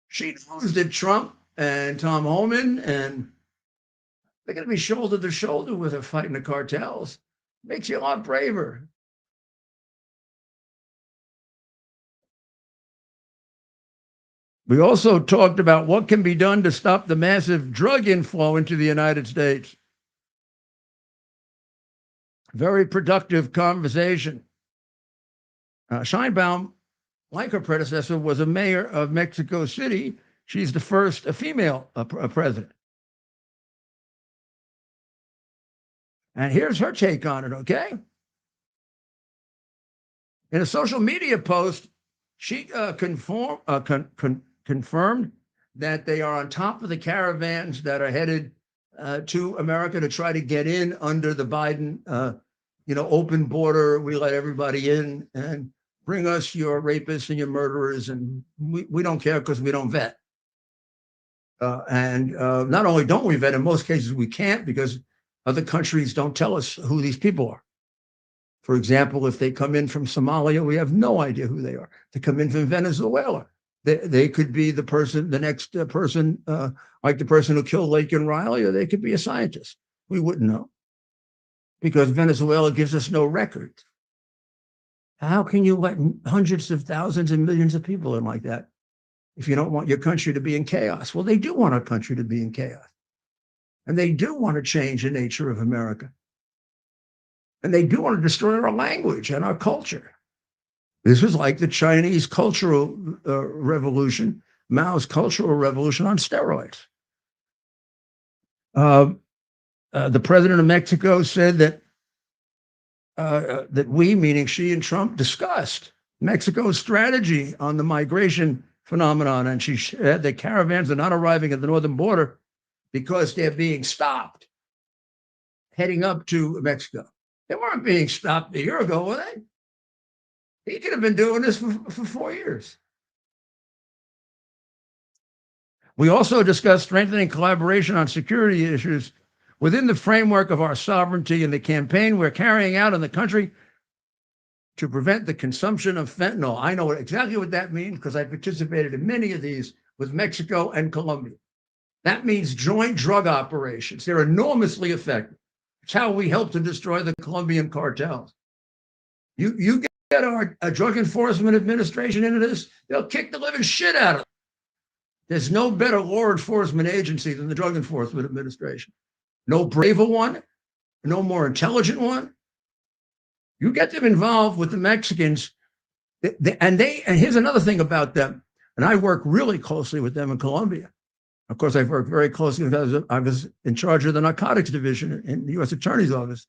She knows that Trump and Tom Homan, and they're going to be shoulder to shoulder with her fighting the cartels. Makes you a lot braver. We also talked about what can be done to stop the massive drug inflow into the United States. Very productive conversation. Sheinbaum, like her predecessor, was a mayor of Mexico City. She's the first female president. And here's her take on it, okay? In a social media post, She confirmed that they are on top of the caravans that are headed to America to try to get in under the Biden, open border. We let everybody in and bring us your rapists and your murderers, and we don't care because we don't vet. And not only don't we vet, in most cases we can't because other countries don't tell us who these people are. For example, if they come in from Somalia, we have no idea who they are. They come in from Venezuela. They could be the next person, like the person who killed Laken Riley, or they could be a scientist. We wouldn't know because Venezuela gives us no record. How can you let hundreds of thousands and millions of people in like that if you don't want your country to be in chaos? Well, they do want our country to be in chaos. And they do want to change the nature of America. And they do want to destroy our language and our culture. This was like the Chinese cultural revolution, Mao's cultural revolution on steroids. The president of Mexico said that we, meaning she and Trump, discussed Mexico's strategy on the migration phenomenon. And she said that caravans are not arriving at the northern border because they're being stopped heading up to Mexico. They weren't being stopped a year ago, were they? He could have been doing this for 4 years. We also discussed strengthening collaboration on security issues within the framework of our sovereignty and the campaign we're carrying out in the country to prevent the consumption of fentanyl. I know exactly what that means because I participated in many of these with Mexico and Colombia. That means joint drug operations. They're enormously effective. It's how we help to destroy the Colombian cartels. You get our Drug Enforcement Administration into this, they'll kick the living shit out of them. There's no better law enforcement agency than the Drug Enforcement Administration. No braver one, no more intelligent one. You get them involved with the Mexicans, and here's another thing about them, and I work really closely with them in Colombia. Of course, I've worked very closely because I was in charge of the narcotics division in the U.S. Attorney's Office.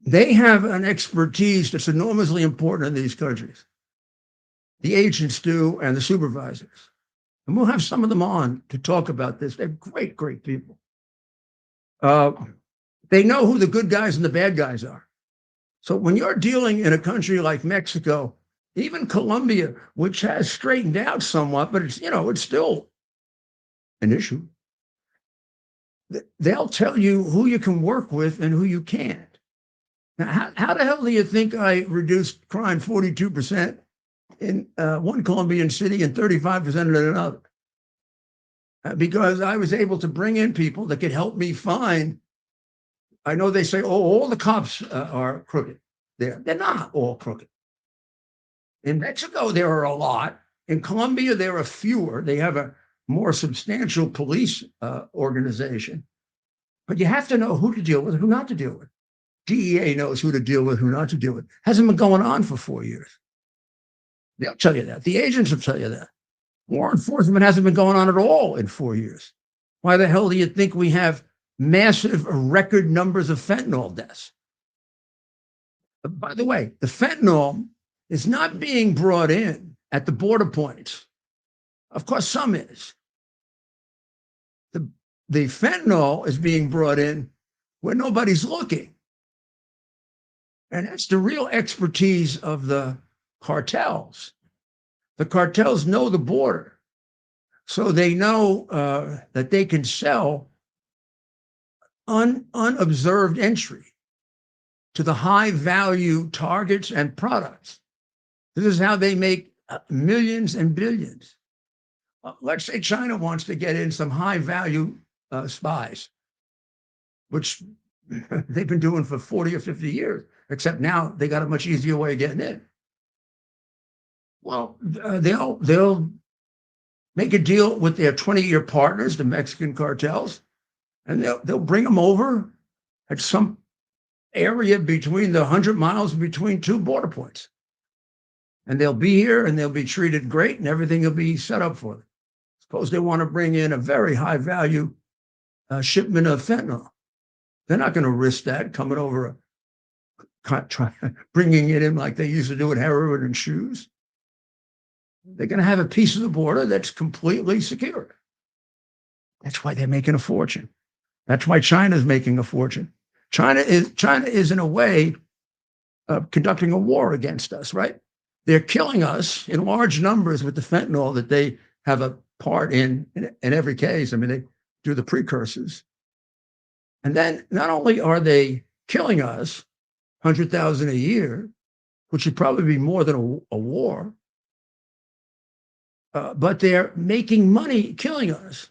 They have an expertise that's enormously important in these countries. The agents do, and the supervisors. And we'll have some of them on to talk about this. They're great, great people. They know who the good guys and the bad guys are. So when you're dealing in a country like Mexico, even Colombia, which has straightened out somewhat, but it's still an issue. They'll tell you who you can work with and who you can't. Now, how the hell do you think I reduced crime 42% in one Colombian city and 35% in another? Because I was able to bring in people that could help me find. I know they say, all the cops are crooked. They're not all crooked. In Mexico, there are a lot. In Colombia, there are fewer. They have a more substantial police organization. But you have to know who to deal with, who not to deal with. DEA knows who to deal with, who not to deal with. Hasn't been going on for 4 years. They'll tell you that. The agents will tell you that. Law enforcement hasn't been going on at all in 4 years. Why the hell do you think we have massive record numbers of fentanyl deaths? By the way, the fentanyl is not being brought in at the border points. Of course, some is. The fentanyl is being brought in where nobody's looking. And that's the real expertise of the cartels. The cartels know the border. So they know that they can sell unobserved entry to the high value targets and products. This is how they make millions and billions. Let's say China wants to get in some high value spies, which they've been doing for 40 or 50 years, except now they got a much easier way of getting in. Well, they'll make a deal with their 20-year partners, the Mexican cartels, and they'll bring them over at some area between the 100 miles between two border points. And they'll be here and they'll be treated great and everything will be set up for them. Suppose they want to bring in a very high value shipment of fentanyl. They're not going to risk that coming over bringing it in like they used to do with heroin and shoes. They're going to have a piece of the border that's completely secure. That's why they're making a fortune. That's why China's making a fortune. China is in a way conducting a war against us, right? They're killing us in large numbers with the fentanyl that they have a part in every case. I mean, they do the precursors. And then not only are they killing us, 100,000 a year, which should probably be more than a war, but they're making money killing us.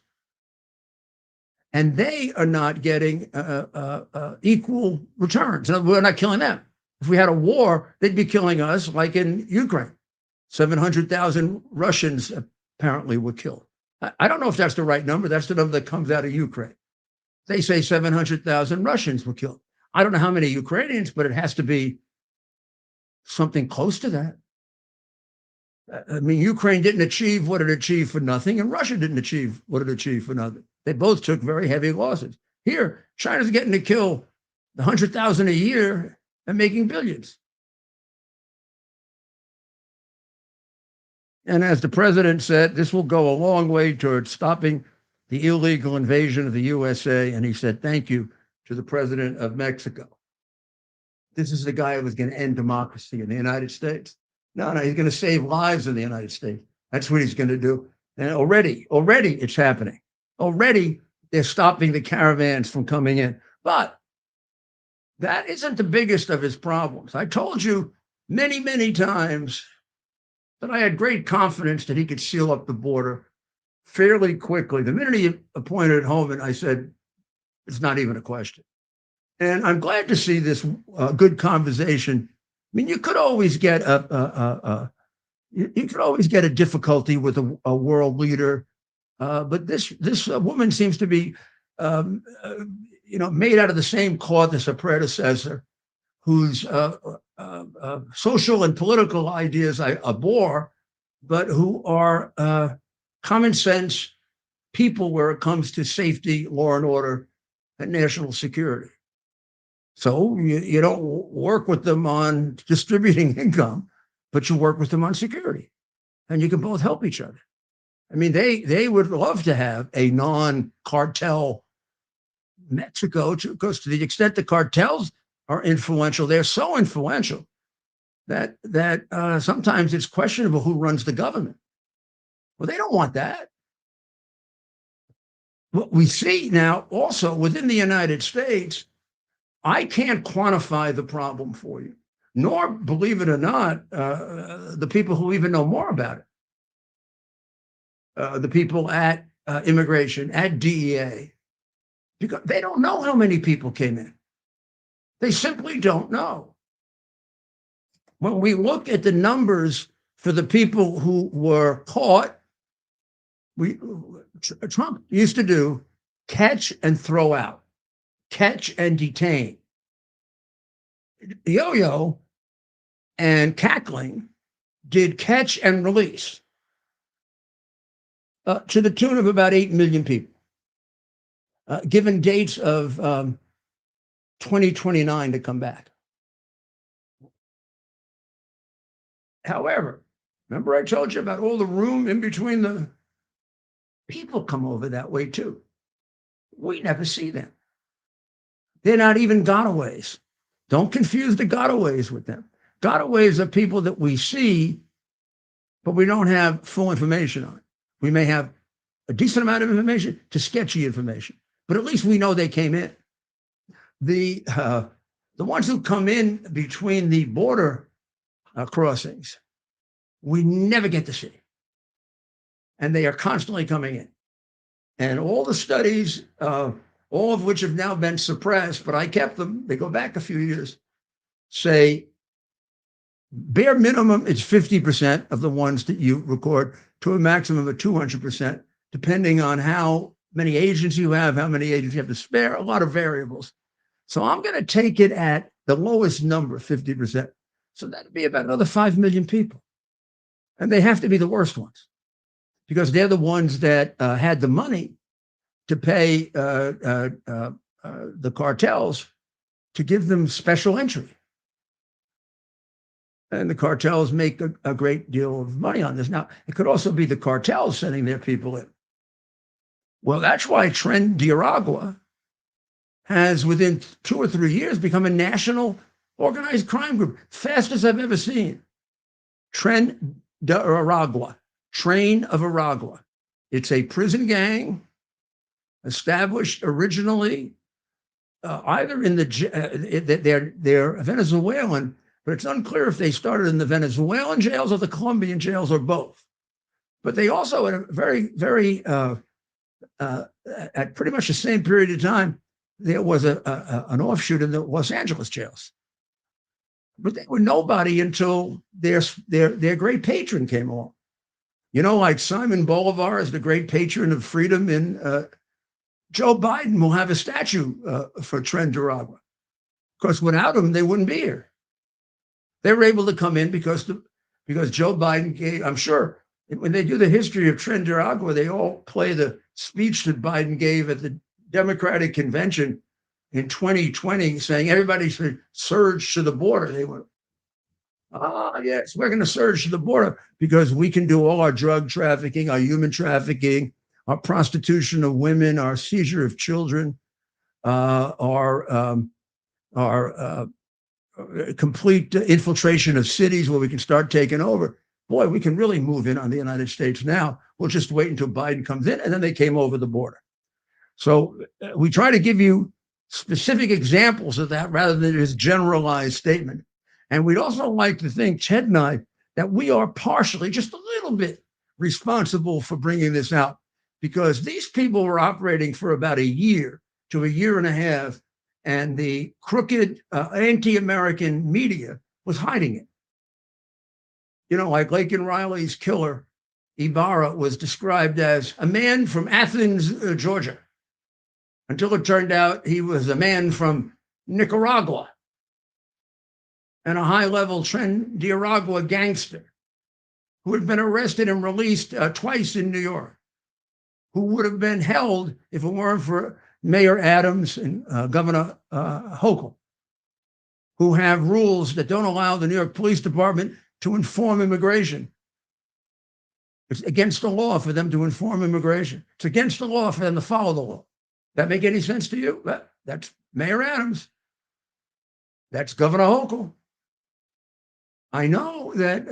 And they are not getting equal returns. We're not killing them. If we had a war, they'd be killing us like in Ukraine. 700,000 Russians apparently were killed. I don't know if that's the right number. That's the number that comes out of Ukraine. They say 700,000 Russians were killed. I don't know how many Ukrainians, but it has to be something close to that. I mean, Ukraine didn't achieve what it achieved for nothing, and Russia didn't achieve what it achieved for nothing. They both took very heavy losses. Here, China's getting to kill 100,000 a year and making billions. And as the president said, this will go a long way towards stopping the illegal invasion of the USA. And he said, thank you to the president of Mexico. This is the guy who was going to end democracy in the United States. No, he's going to save lives in the United States. That's what he's going to do. And already it's happening. Already they're stopping the caravans from coming in. But that isn't the biggest of his problems. I told you many, many times that I had great confidence that he could seal up the border fairly quickly. The minute he appointed Homan, I said, it's not even a question. And I'm glad to see this good conversation. I mean, you could always get a difficulty with a world leader, but this woman seems to be, made out of the same cloth as her predecessor, whose social and political ideas I abhor, but who are common sense people where it comes to safety, law and order, and national security. So you don't work with them on distributing income, but you work with them on security, and you can both help each other. I mean, they would love to have a non-cartel Mexico, because to the extent the cartels are influential, they're so influential that sometimes it's questionable who runs the government. Well, they don't want that. What we see now also within the United States, I can't quantify the problem for you, nor, believe it or not, the people who even know more about it, the people at immigration, at DEA, because they don't know how many people came in. They simply don't know. When we look at the numbers for the people who were caught, Trump used to do catch and throw out, catch and detain. Yo-Yo and Cackling did catch and release to the tune of about 8 million people, given dates of 2029 to come back. However, remember I told you about all the room in between the people come over that way too. We never see them. They're not even gotaways. Don't confuse the gotaways with them. Gotaways are people that we see, but we don't have full information on. We may have a decent amount of information to sketchy information, but at least we know they came in. The ones who come in between the border crossings, we never get to see. And they are constantly coming in. And all the studies, all of which have now been suppressed, but I kept them, they go back a few years, say bare minimum it's 50% of the ones that you record to a maximum of 200%, depending on how many agents you have, how many agents you have to spare, a lot of variables. So I'm going to take it at the lowest number, 50%. So that'd be about another 5 million people. And they have to be the worst ones because they're the ones that had the money to pay the cartels to give them special entry. And the cartels make a great deal of money on this. Now, it could also be the cartels sending their people in. Well, that's why Tren de Aragua has, within 2 or 3 years, become a national organized crime group, fastest I've ever seen. Tren de Aragua, Train of Aragua. It's a prison gang established originally either in they're Venezuelan, but it's unclear if they started in the Venezuelan jails or the Colombian jails or both. But they also, at a very at pretty much the same period of time, there was an offshoot in the Los Angeles jails. But they were nobody until their great patron came along. You know, like Simon Bolivar is the great patron of freedom in Joe Biden will have a statue for Tren de Aragua. Because without him, they wouldn't be here. They were able to come in because Joe Biden gave, I'm sure, when they do the history of Tren de Aragua, they all play the speech that Biden gave at the Democratic convention in 2020, saying everybody should surge to the border. They went, yes, we're going to surge to the border because we can do all our drug trafficking, our human trafficking, our prostitution of women, our seizure of children, our complete infiltration of cities where we can start taking over. Boy, we can really move in on the United States now. We'll just wait until Biden comes in, and then they came over the border. So we try to give you specific examples of that rather than this generalized statement. And we'd also like to think, Ted and I, that we are partially, just a little bit, responsible for bringing this out, because these people were operating for about a year to a year and a half, and the crooked anti-American media was hiding it. You know, like Laken Riley's killer, Ibarra, was described as a man from Athens, Georgia, until it turned out he was a man from Nicaragua and a high-level Tren de Aragua gangster who had been arrested and released twice in New York, who would have been held if it weren't for Mayor Adams and Governor Hochul, who have rules that don't allow the New York Police Department to inform immigration. It's against the law for them to inform immigration. It's against the law for them to follow the law. That make any sense to you? That's Mayor Adams. That's Governor Hochul. I know that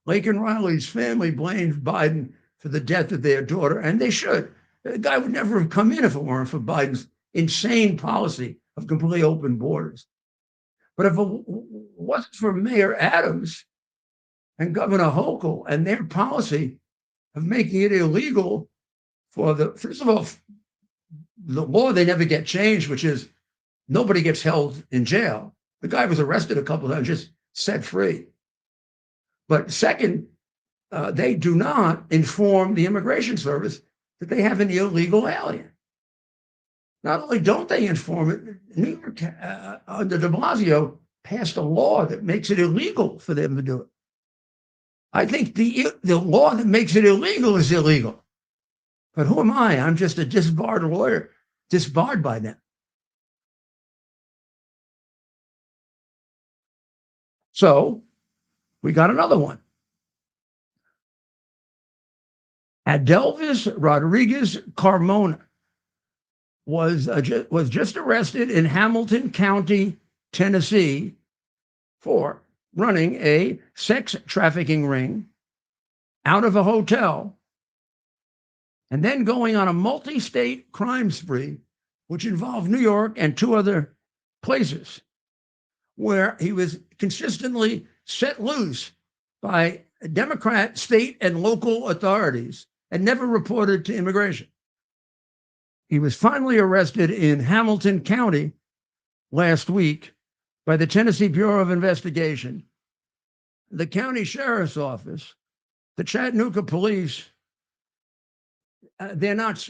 Laken Riley's family blamed Biden for the death of their daughter, and they should. The guy would never have come in if it weren't for Biden's insane policy of completely open borders. But if it wasn't for Mayor Adams and Governor Hochul and their policy of making it illegal for first of all, the law they never get changed, which is nobody gets held in jail. The guy was arrested a couple of times, just set free. But second, they do not inform the Immigration Service that they have an illegal alien. Not only don't they inform it, New York, under de Blasio, passed a law that makes it illegal for them to do it. I think the law that makes it illegal is illegal. But who am I? I'm just a disbarred lawyer, disbarred by them. So we got another one. Adelvis Rodriguez Carmona was just arrested in Hamilton County, Tennessee, for running a sex trafficking ring out of a hotel and then going on a multi-state crime spree, which involved New York and 2 other places, where he was consistently set loose by Democrat state and local authorities and never reported to immigration. He was finally arrested in Hamilton County last week by the Tennessee Bureau of Investigation, the county sheriff's office, the Chattanooga police. They're not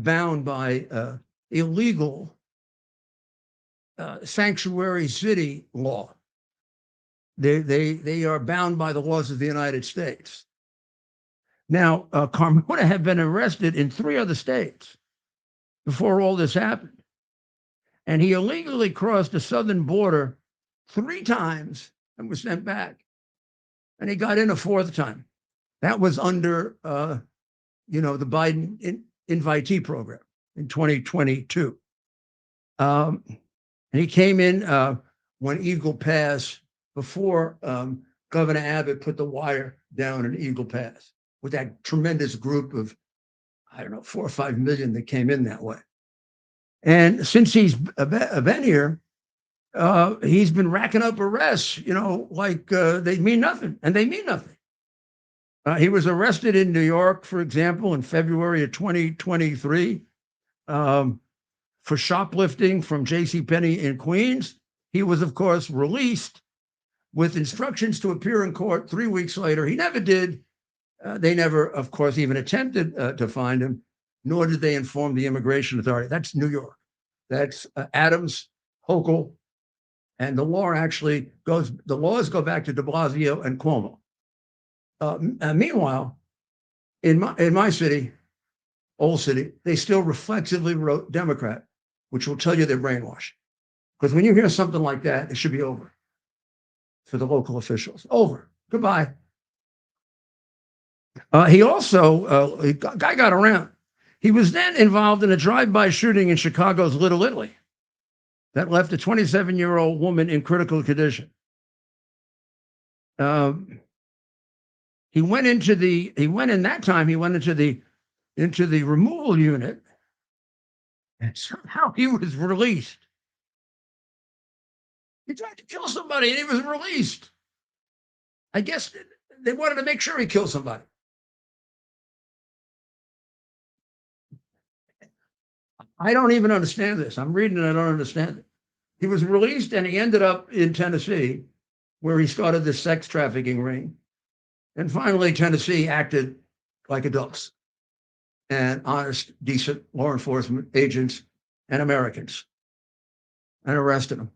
bound by illegal sanctuary city law. They are bound by the laws of the United States. Now, Carmona had been arrested in 3 other states before all this happened. And he illegally crossed the southern border 3 times and was sent back. And he got in a 4th time. That was under, the Biden invitee program in 2022. And he came in when Eagle Pass, before Governor Abbott put the wire down in Eagle Pass with that tremendous group of, 4 or 5 million that came in that way. And since he's been here, he's been racking up arrests, like they mean nothing, and they mean nothing. He was arrested in New York, for example, in February of 2023 for shoplifting from JCPenney in Queens. He was, of course, released with instructions to appear in court 3 weeks later. He never did. They never, of course, even attempted to find him, nor did they inform the immigration authority. That's New York. That's Adams, Hochul, and the laws go back to de Blasio and Cuomo. Meanwhile, in my city, old city, they still reflexively wrote Democrat, which will tell you they're brainwashed. Because when you hear something like that, it should be over for the local officials. Over. Goodbye. He also, guy got around. He was then involved in a drive-by shooting in Chicago's Little Italy that left a 27-year-old woman in critical condition. He went into the removal unit, and somehow he was released. He tried to kill somebody and he was released. I guess they wanted to make sure he killed somebody. I don't even understand this. I'm reading it, I don't understand it. He was released and he ended up in Tennessee, where he started this sex trafficking ring. And finally, Tennessee acted like adults and honest, decent law enforcement agents and Americans, and arrested him.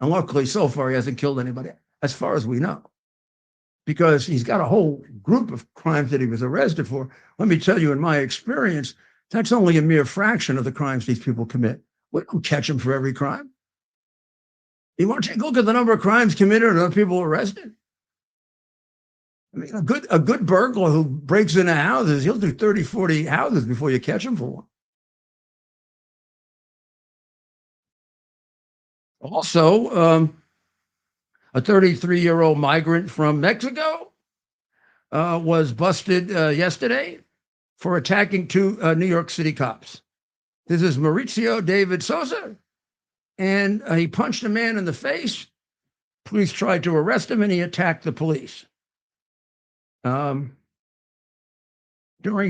And luckily, so far, he hasn't killed anybody, as far as we know, because he's got a whole group of crimes that he was arrested for. Let me tell you, in my experience, that's only a mere fraction of the crimes these people commit. We don't catch them for every crime. You want to take a look at the number of crimes committed and other people arrested? I mean, a good burglar who breaks into houses, he'll do 30, 40 houses before you catch him for one. Also, a 33-year-old migrant from Mexico was busted yesterday for attacking 2 New York City cops. This is Mauricio David Sosa, and he punched a man in the face. Police tried to arrest him, and he attacked the police. During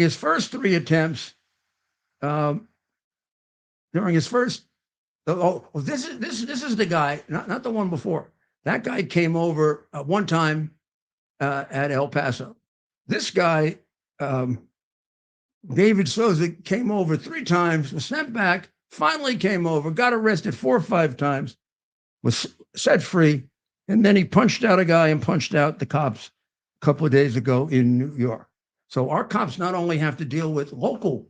his first 3 attempts, this is the guy, not the one before. That guy came over one time at El Paso. This guy, David Sosa, came over 3 times, was sent back, finally came over, got arrested 4 or 5 times, was set free, and then he punched out a guy and punched out the cops a couple of days ago in New York. So our cops not only have to deal with local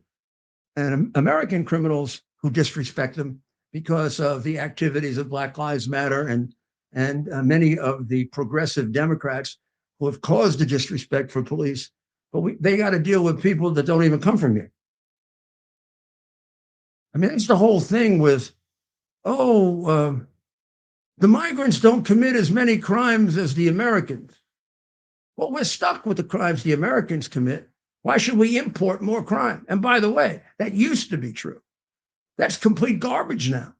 and American criminals who disrespect them because of the activities of Black Lives Matter and many of the progressive Democrats who have caused the disrespect for police, but they got to deal with people that don't even come from here. I mean, that's the whole thing with, the migrants don't commit as many crimes as the Americans. Well, we're stuck with the crimes the Americans commit. Why should we import more crime? And by the way, that used to be true. That's complete garbage now.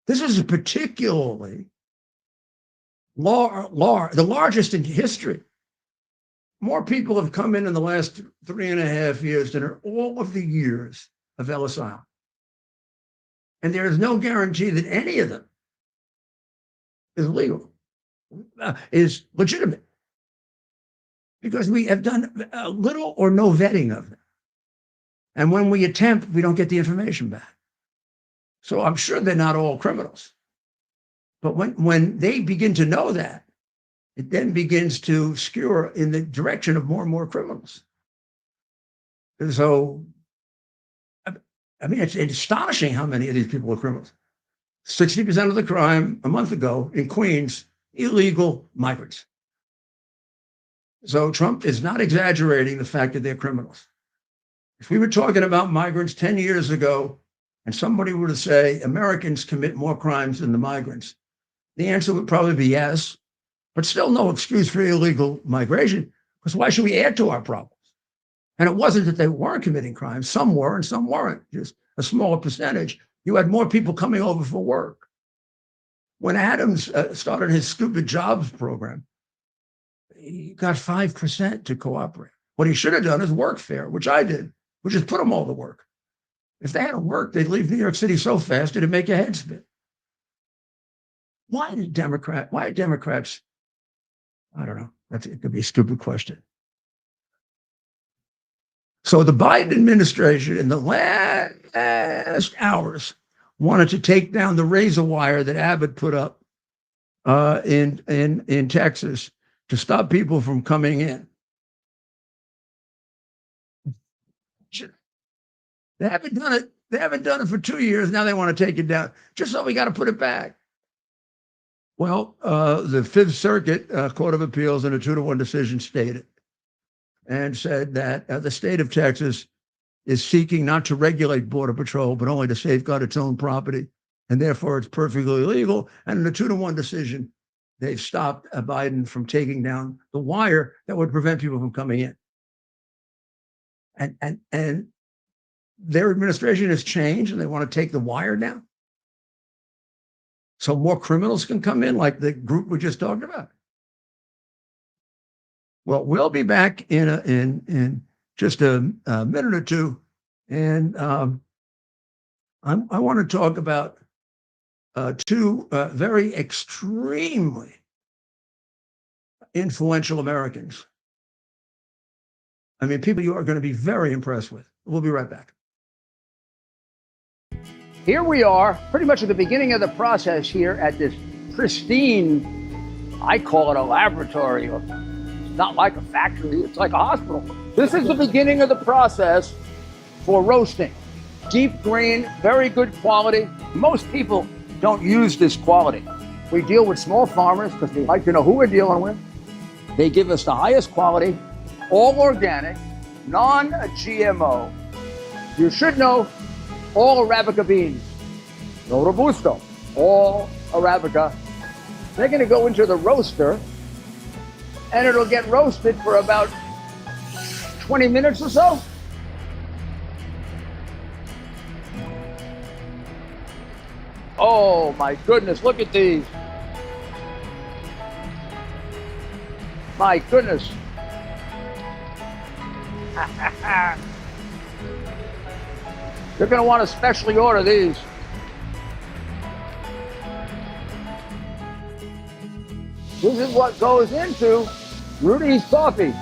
This is a particularly the largest in history. More people have come in the last 3.5 years than are all of the years of Ellis Island. And there is no guarantee that any of them is legal, is legitimate, because we have done little or no vetting of them. And when we attempt, we don't get the information back. So I'm sure they're not all criminals. But when they begin to know that, it then begins to skewer in the direction of more and more criminals. And so, I mean, it's astonishing how many of these people are criminals. 60% of the crime a month ago in Queens illegal migrants. So Trump is not exaggerating the fact that they're criminals. If we were talking about migrants 10 years ago, and somebody were to say Americans commit more crimes than the migrants, the answer would probably be yes, but still no excuse for illegal migration, because why should we add to our problems? And it wasn't that they weren't committing crimes. Some were and some weren't, just a smaller percentage. You had more people coming over for work. When Adams started his stupid jobs program, he got 5% to cooperate. What he should have done is workfare, which I did, which is put them all to work. If they had to work, they'd leave New York City so fast it'd make your head spin. Why are Democrats? I don't know. It could be a stupid question. So the Biden administration in the last hours wanted to take down the razor wire that Abbott put up in Texas to stop people from coming in. They haven't done it. They haven't done it for 2 years. Now they want to take it down. Just so we got to put it back. Well, the Fifth Circuit Court of Appeals in a 2-1 decision stated and said that the state of Texas is seeking not to regulate Border Patrol, but only to safeguard its own property. And therefore, it's perfectly legal. And in a 2-1 decision, they've stopped Biden from taking down the wire that would prevent people from coming in. And their administration has changed, and they want to take the wire down so more criminals can come in, like the group we just talked about. Well, we'll be back in just a minute or two, and I want to talk about two very extremely influential Americans. I mean, people you are going to be very impressed with. We'll be right back. Here we are, pretty much at the beginning of the process here at this pristine, I call it a laboratory. It's not like a factory, it's like a hospital. This is the beginning of the process for roasting. Deep grain, very good quality. Most people don't use this quality. We deal with small farmers because they like to know who we're dealing with. They give us the highest quality, all organic, non-GMO. You should know all Arabica beans, no Robusto, all Arabica. They're going to go into the roaster, and it'll get roasted for about 20 minutes or so. Oh my goodness, look at these. My goodness. You're going to want to specially order these. This is what goes into Rudy's coffee.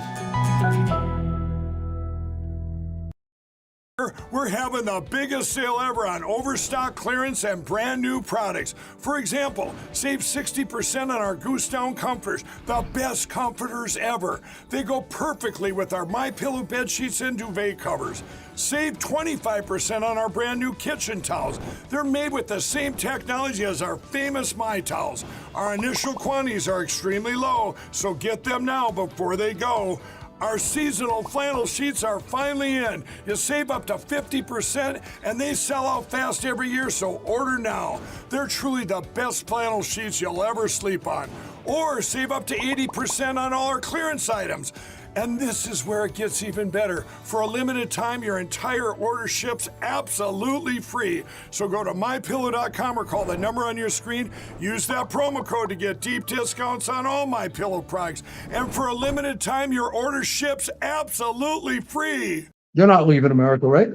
We're having the biggest sale ever on overstock clearance and brand new products. For example, save 60% on our Goose Down comforters, the best comforters ever. They go perfectly with our MyPillow bed sheets and duvet covers. Save 25% on our brand new kitchen towels. They're made with the same technology as our famous My Towels. Our initial quantities are extremely low, so get them now before they go. Our seasonal flannel sheets are finally in. You save up to 50% and they sell out fast every year, so order now. They're truly the best flannel sheets you'll ever sleep on. Or save up to 80% on all our clearance items. And this is where it gets even better. For a limited time, your entire order ships absolutely free. So go to MyPillow.com or call the number on your screen. Use that promo code to get deep discounts on all MyPillow products. And for a limited time, your order ships absolutely free. You're not leaving America, right?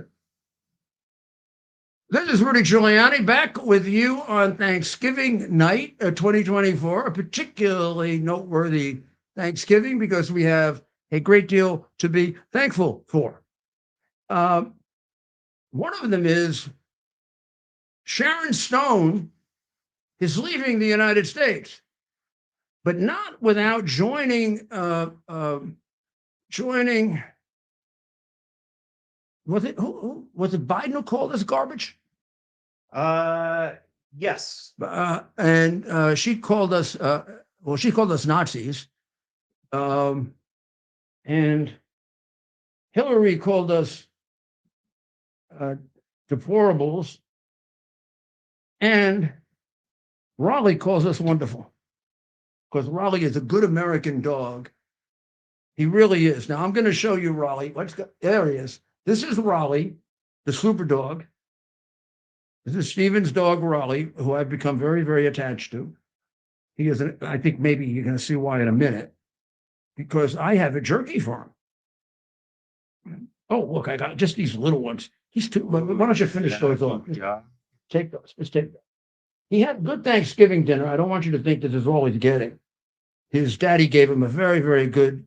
This is Rudy Giuliani back with you on Thanksgiving night 2024, a particularly noteworthy Thanksgiving because we have a great deal to be thankful for. One of them is Sharon Stone is leaving the United States, but not without joining was it Biden who called this garbage? Yes. And she called us well, she called us Nazis. And Hillary called us deplorables. And Raleigh calls us wonderful because Raleigh is a good American dog. He really is. Now I'm going to show you Raleigh. Let's go. There he is. This is Raleigh, the super dog. This is Stephen's dog, Raleigh, who I've become very, very attached to. He is, I think maybe you're going to see why in a minute, because I have a jerky for him. Oh, look, I got just these little ones. He's too, why don't you finish those off? Yeah. Take those. Just take them. He had good Thanksgiving dinner. I don't want you to think this is all he's getting. His daddy gave him a very, very good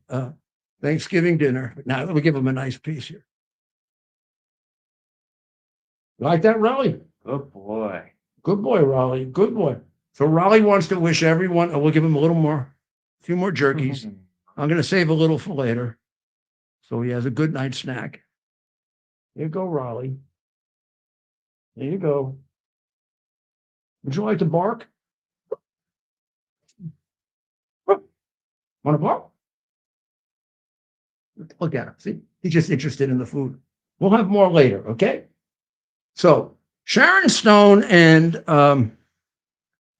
Thanksgiving dinner. But now we give him a nice piece here. You like that, Raleigh? Good boy. Good boy, Raleigh. Good boy. So Raleigh wants to wish everyone, we'll give him a little more, a few more jerkies. I'm going to save a little for later. So he has a good night snack. Here you go, Raleigh. There you go. Would you like to bark? Want to bark? Look at him. See, he's just interested in the food. We'll have more later, okay? So Sharon Stone and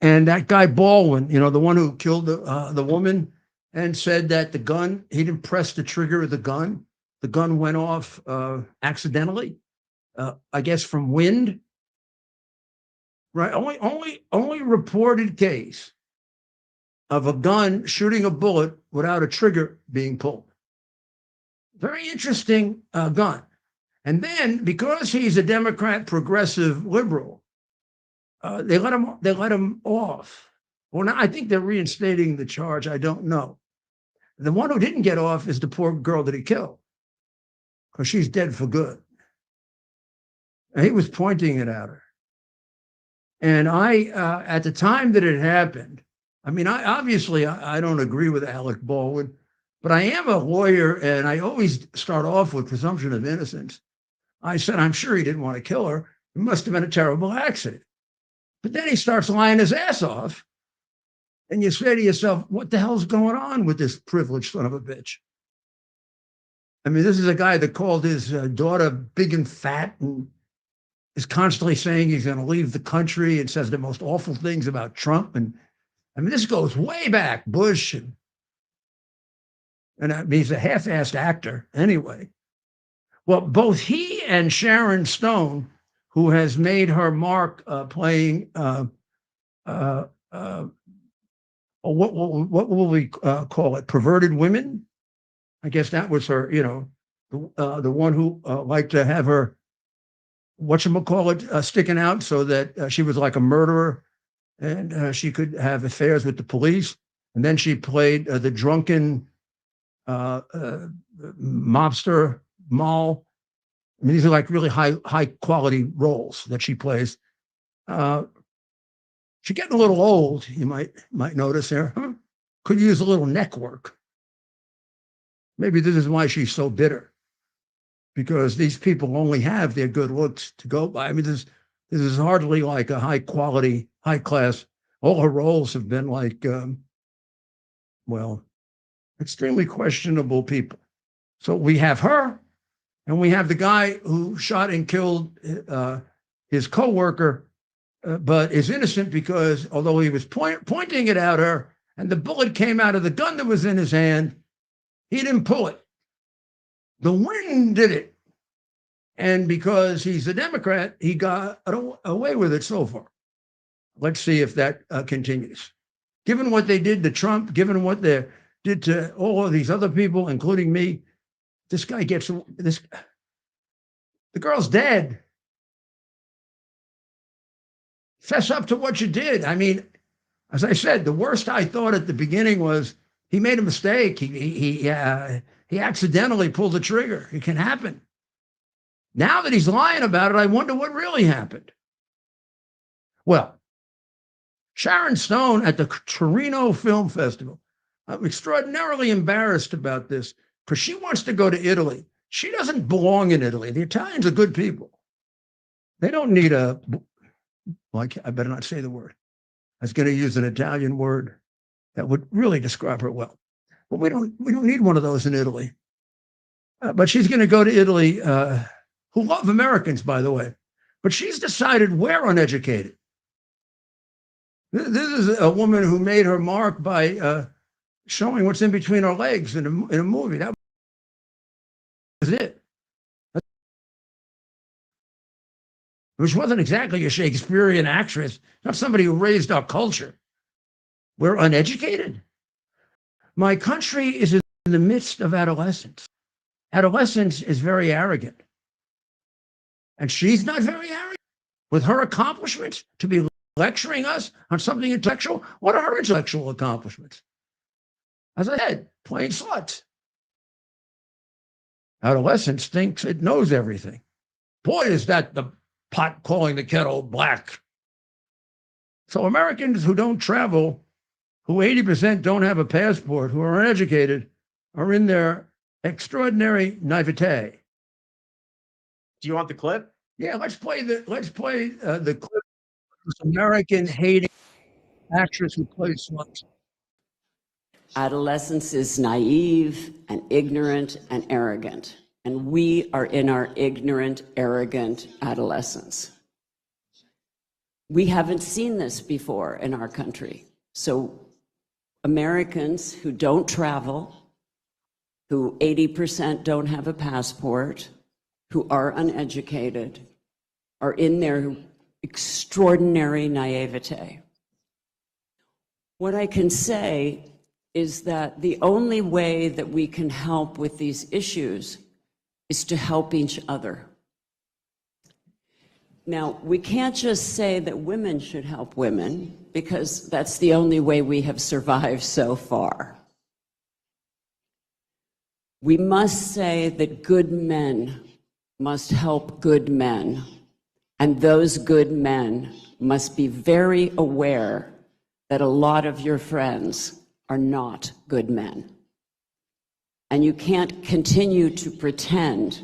that guy Baldwin, you know, the one who killed the woman, and said that the gun, he didn't press the trigger of the gun. The gun went off accidentally, I guess from wind. Right, only reported case of a gun shooting a bullet without a trigger being pulled. Very interesting gun. And then because he's a Democrat, progressive, liberal, they let him off. Well, now I think they're reinstating the charge. I don't know. The one who didn't get off is the poor girl that he killed, because she's dead for good. And he was pointing it at her. And I, at the time that it happened, I mean, I don't agree with Alec Baldwin, but I am a lawyer, and I always start off with presumption of innocence. I said, I'm sure he didn't want to kill her. It must have been a terrible accident. But then he starts lying his ass off. And you say to yourself, what the hell's going on with this privileged son of a bitch? I mean, this is a guy that called his daughter big and fat and is constantly saying he's going to leave the country and says the most awful things about Trump. And I mean, this goes way back, Bush. And I mean, he's a half-assed actor anyway. Well, both he and Sharon Stone, who has made her mark playing, what will we call it? Perverted women? I guess that was her, you know, the one who liked to have her, whatchamacallit, sticking out so that she was like a murderer and she could have affairs with the police. And then she played the drunken mobster Moll. I mean, these are like really high quality roles that she plays. She's getting a little old, you might notice there. Huh? Could use a little neck work. Maybe this is why she's so bitter, because these people only have their good looks to go by. I mean, this is hardly like a high quality, high class. All her roles have been like, well, extremely questionable people. So we have her, and we have the guy who shot and killed his coworker, but is innocent because although he was pointing it at her and the bullet came out of the gun that was in his hand, he didn't pull it. The wind did it. And because he's a Democrat, he got away with it so far. Let's see if that continues. Given what they did to Trump, given what they did to all of these other people, including me, this guy gets this. The girl's dead. Fess up to what you did. I mean, as I said, the worst I thought at the beginning was he made a mistake. He accidentally pulled the trigger. It can happen. Now that he's lying about it, I wonder what really happened. Well, Sharon Stone at the Torino Film Festival. I'm extraordinarily embarrassed about this because she wants to go to Italy. She doesn't belong in Italy. The Italians are good people. They don't need a, well, I better not say the word. I was going to use an Italian word. that would really describe her well. But we don't need one of those in Italy. But she's going to go to Italy, who love Americans, by the way. But she's decided we're uneducated. This is a woman who made her mark by showing what's in between her legs in a movie. That was it. Which wasn't exactly a Shakespearean actress, not somebody who raised our culture. We're uneducated. My country is in the midst of adolescence. Adolescence is very arrogant. And she's not very arrogant. With her accomplishments, to be lecturing us on something intellectual, what are her intellectual accomplishments? As I said, plain sluts. Adolescence thinks it knows everything. Boy, is that the pot calling the kettle black. So Americans who don't travel, who 80% don't have a passport, who are uneducated, are in their extraordinary naivete. Do you want the clip? Yeah, let's play the clip of this American hating actress who plays sluts. Adolescence is naive and ignorant and arrogant. And we are in our ignorant, arrogant adolescence. We haven't seen this before in our country. So Americans who don't travel, who 80% don't have a passport, who are uneducated, are in their extraordinary naivete. What I can say is that the only way that we can help with these issues is to help each other. Now, we can't just say that women should help women, because that's the only way we have survived so far. We must say that good men must help good men, and those good men must be very aware that a lot of your friends are not good men. And you can't continue to pretend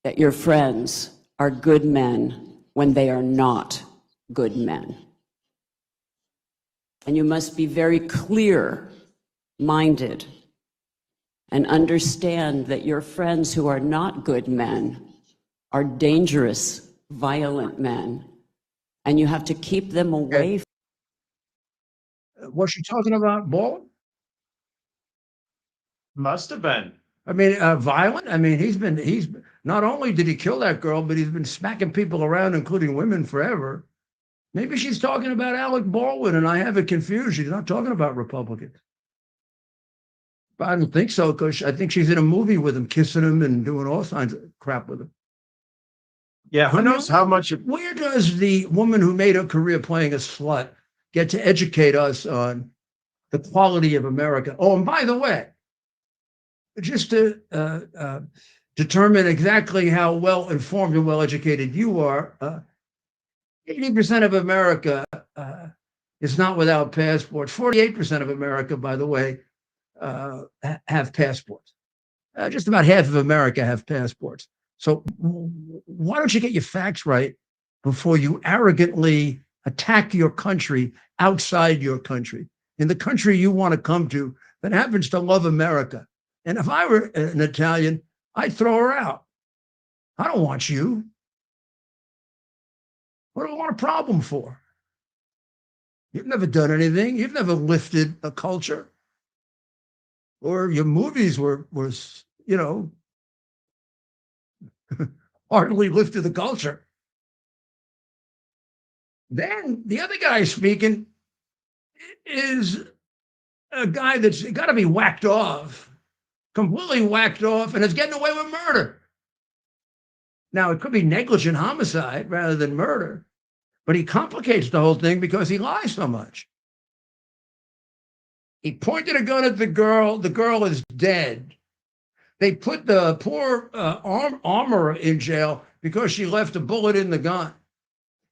that your friends are good men when they are not good men. And you must be very clear-minded and understand that your friends who are not good men are dangerous, violent men, and you have to keep them away. Was she talking about Baldwin? Must have been. I mean, violent. I mean, he's not only did he kill that girl, but he's been smacking people around, including women, forever. Maybe she's talking about Alec Baldwin, and I have it confused. She's not talking about Republicans. But I don't think so, because I think she's in a movie with him, kissing him and doing all kinds of crap with him. Yeah, who knows how much Where does the woman who made her career playing a slut get to educate us on the quality of America? Oh, and by the way, just to determine exactly how well informed and well educated you are, 80% of America is not without passports. 48% of America, by the way, have passports. Just about half of America have passports. So why don't you get your facts right before you arrogantly attack your country outside your country, in the country you want to come to that happens to love America? And if I were an Italian, I'd throw her out. I don't want you. What do I want a problem for? You've never done anything. You've never lifted a culture. Or your movies were hardly lifted the culture. Then the other guy speaking is a guy that's got to be whacked off, completely whacked off, and is getting away with murder. Now, it could be negligent homicide rather than murder, but he complicates the whole thing because he lies so much. He pointed a gun at the girl. The girl is dead. They put the poor armorer in jail because she left a bullet in the gun.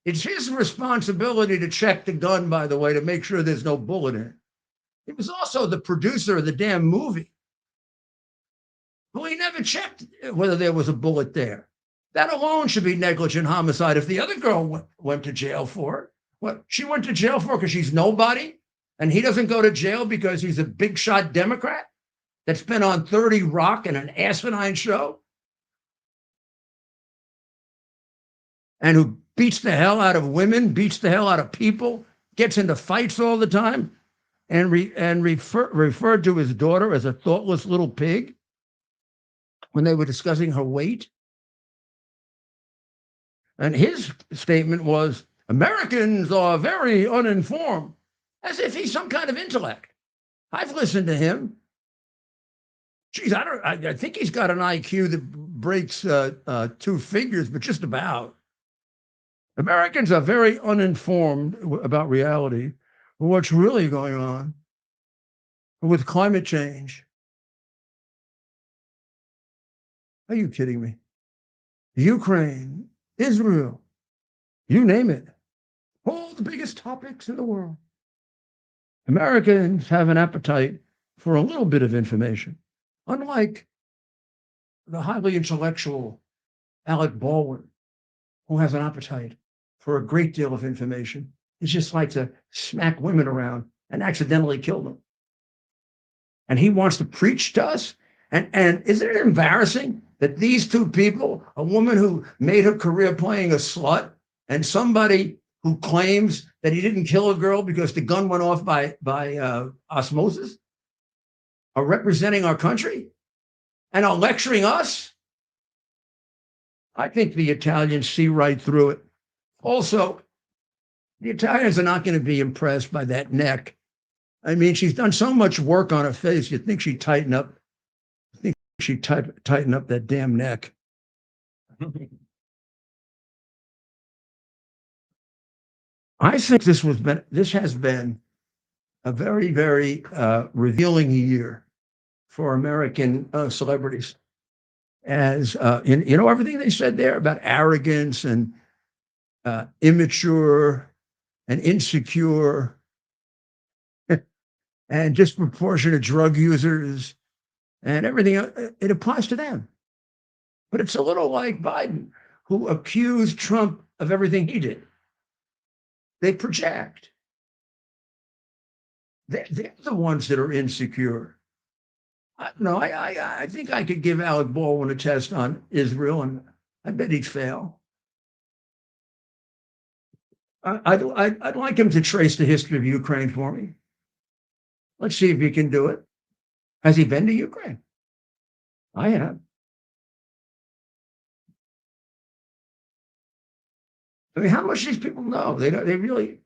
It's his responsibility to check the gun, by the way, to make sure there's no bullet in it. He was also the producer of the damn movie. Well, he never checked whether there was a bullet there. That alone should be negligent homicide. If the other girl went to jail for it, what she went to jail for because she's nobody? And he doesn't go to jail because he's a big shot Democrat that's been on 30 Rock and an asinine show and who beats the hell out of women, beats the hell out of people, gets into fights all the time, and referred to his daughter as a thoughtless little pig when they were discussing her weight. And his statement was, Americans are very uninformed, as if he's some kind of intellect. I've listened to him. Geez, I think he's got an IQ that breaks 2 figures, but just about. Americans are very uninformed about reality, what's really going on with climate change. Are you kidding me? Ukraine, Israel, you name it. All the biggest topics in the world. Americans have an appetite for a little bit of information, unlike the highly intellectual Alec Baldwin, who has an appetite for a great deal of information. He just likes to smack women around and accidentally kill them. And he wants to preach to us. And isn't it embarrassing that these 2 people, a woman who made her career playing a slut and somebody who claims that he didn't kill a girl because the gun went off by osmosis, are representing our country and are lecturing us? I think the Italians see right through it. Also, the Italians are not going to be impressed by that neck. I mean, she's done so much work on her face. You'd think she'd tighten up. Tighten up that damn neck. I think this has been a very, very revealing year for American celebrities. As everything they said there about arrogance and immature and insecure and disproportionate drug users and everything, it applies to them. But it's a little like Biden, who accused Trump of everything he did. They project. They're the ones that are insecure. I think I could give Alec Baldwin a test on Israel, and I bet he'd fail. I'd like him to trace the history of Ukraine for me. Let's see if he can do it. Has he been to Ukraine? I have. I mean, how much these people know? You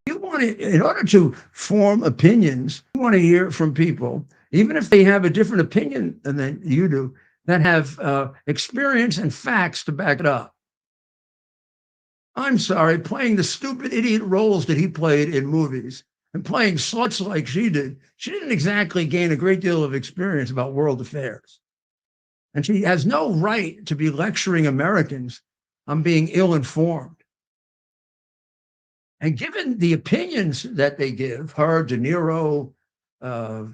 want to, in order to form opinions, you want to hear from people, even if they have a different opinion than you do, that have experience and facts to back it up. I'm sorry, playing the stupid idiot roles that he played in movies and playing sluts like she didn't exactly gain a great deal of experience about world affairs. And she has no right to be lecturing Americans on being ill-informed. And given the opinions that they give, her, De Niro, that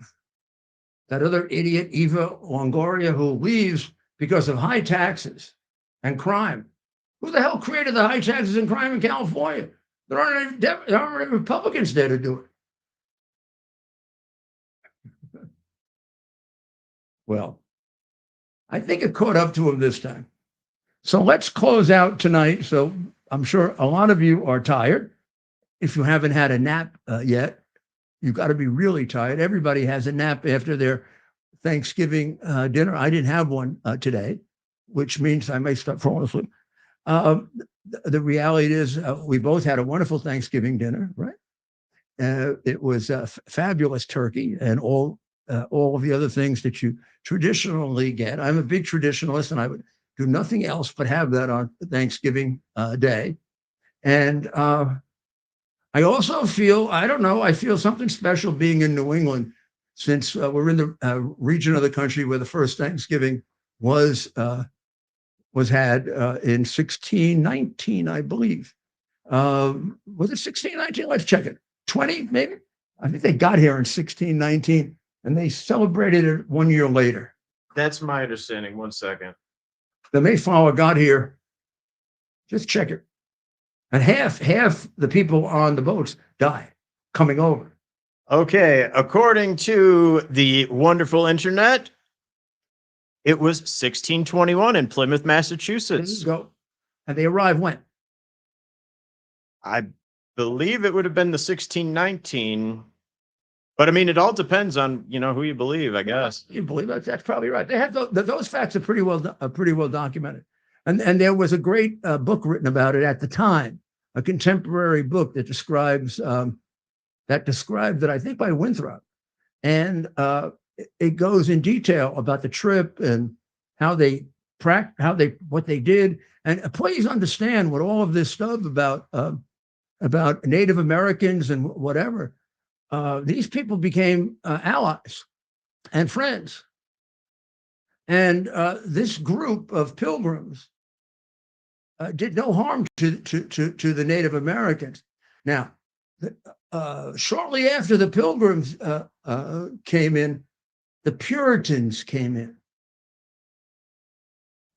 other idiot, Eva Longoria, who leaves because of high taxes and crime. Who the hell created the high taxes and crime in California? There aren't any Republicans there to do it. Well, I think it caught up to him this time. So let's close out tonight. So I'm sure a lot of you are tired. If you haven't had a nap yet, you've got to be really tired. Everybody has a nap after their Thanksgiving dinner. I didn't have one today, which means I may start falling asleep. The reality is we both had a wonderful Thanksgiving dinner, right? It was a fabulous turkey and all of the other things that you traditionally get. I'm a big traditionalist, and I would do nothing else but have that on Thanksgiving Day. And I also feel, I feel something special being in New England, since we're in the region of the country where the first Thanksgiving was had in 1619, I believe. Was it 1619? Let's check it. 20, maybe? I think they got here in 1619, and they celebrated it 1 year later. That's my understanding. 1 second. The Mayflower got here. Just check it. And half the people on the boats died coming over. Okay, according to the wonderful internet, it was 1621 in Plymouth, There you Massachusetts. go. And they arrived when? I believe it would have been the 1619. But I mean, it all depends on, who you believe, I guess. You believe that? That's probably right. They have those facts are pretty well documented. And there was a great book written about it at the time, a contemporary book that describes that I think by Winthrop, and it goes in detail about the trip and what they did. And please understand what all of this stuff about Native Americans and whatever. These people became allies and friends. And this group of pilgrims did no harm to the Native Americans. Now, shortly after the Pilgrims came in, the Puritans came in.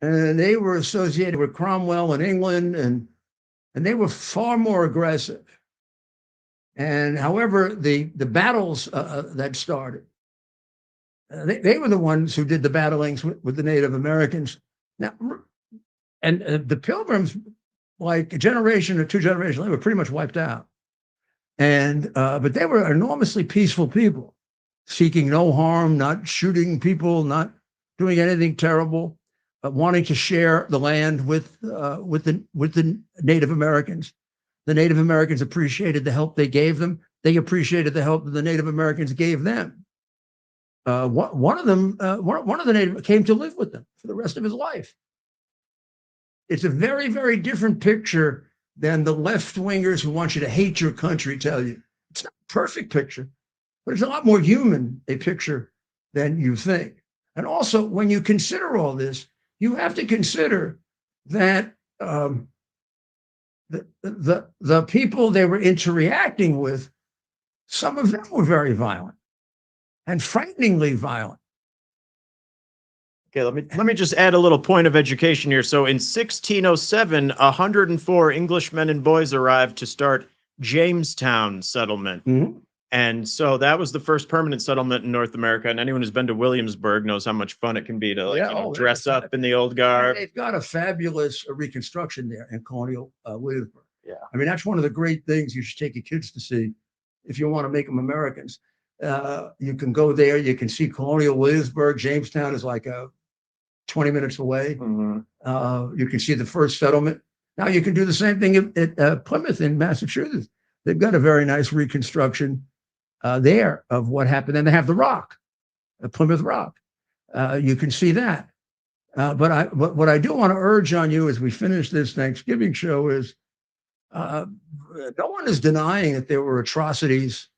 And they were associated with Cromwell in England, and they were far more aggressive. And however, the battles that started, they were the ones who did the battlings with the Native Americans. Now, and the Pilgrims, like a generation or two generations, they were pretty much wiped out. And but they were enormously peaceful people, seeking no harm, not shooting people, not doing anything terrible, wanting to share the land with the Native Americans. The Native Americans appreciated the help they gave them. They appreciated the help that the Native Americans gave them. One of the Native came to live with them for the rest of his life. It's a very, very different picture than the left-wingers who want you to hate your country tell you. It's not a perfect picture, but it's a lot more human a picture than you think. And also, when you consider all this, you have to consider that the people they were interacting with, some of them were very violent and frighteningly violent. Okay, let me just add a little point of education here. So in 1607, 104 Englishmen and boys arrived to start Jamestown settlement. Mm-hmm. And so that was the first permanent settlement in North America. And anyone who's been to Williamsburg knows how much fun it can be to dress up in the old garb. They've got a fabulous reconstruction there in colonial Williamsburg. Yeah. I mean, that's one of the great things you should take your kids to see if you want to make them Americans. You can go there. You can see colonial Williamsburg. Jamestown is like 20 minutes away. Mm-hmm. You can see the first settlement. Now you can do the same thing at Plymouth in Massachusetts. They've got a very nice reconstruction there of what happened. And they have the Rock, the Plymouth Rock. You can see that. But what I do want to urge on you as we finish this Thanksgiving show is no one is denying that there were atrocities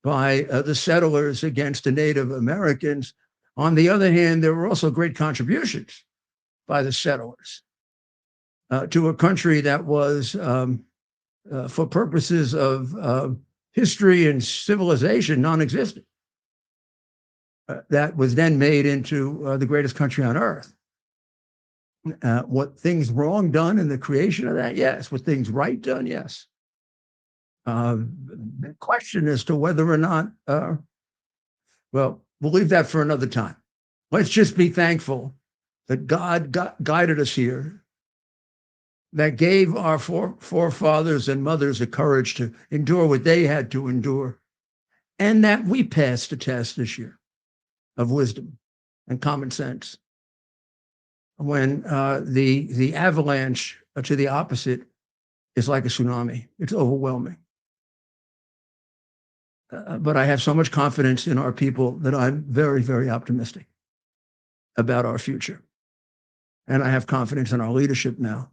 by the settlers against the Native Americans. On the other hand, there were also great contributions by the settlers to a country that was, for purposes of history and civilization, non-existent. That was then made into the greatest country on earth. What things wrong done in the creation of that? Yes. What things right done? Yes. The question as to whether or not, well, we'll leave that for another time. Let's just be thankful that God guided us here, that gave our forefathers and mothers the courage to endure what they had to endure, and that we passed the test this year of wisdom and common sense. When the avalanche to the opposite is like a tsunami, it's overwhelming. But I have so much confidence in our people that I'm very, very optimistic about our future. And I have confidence in our leadership now.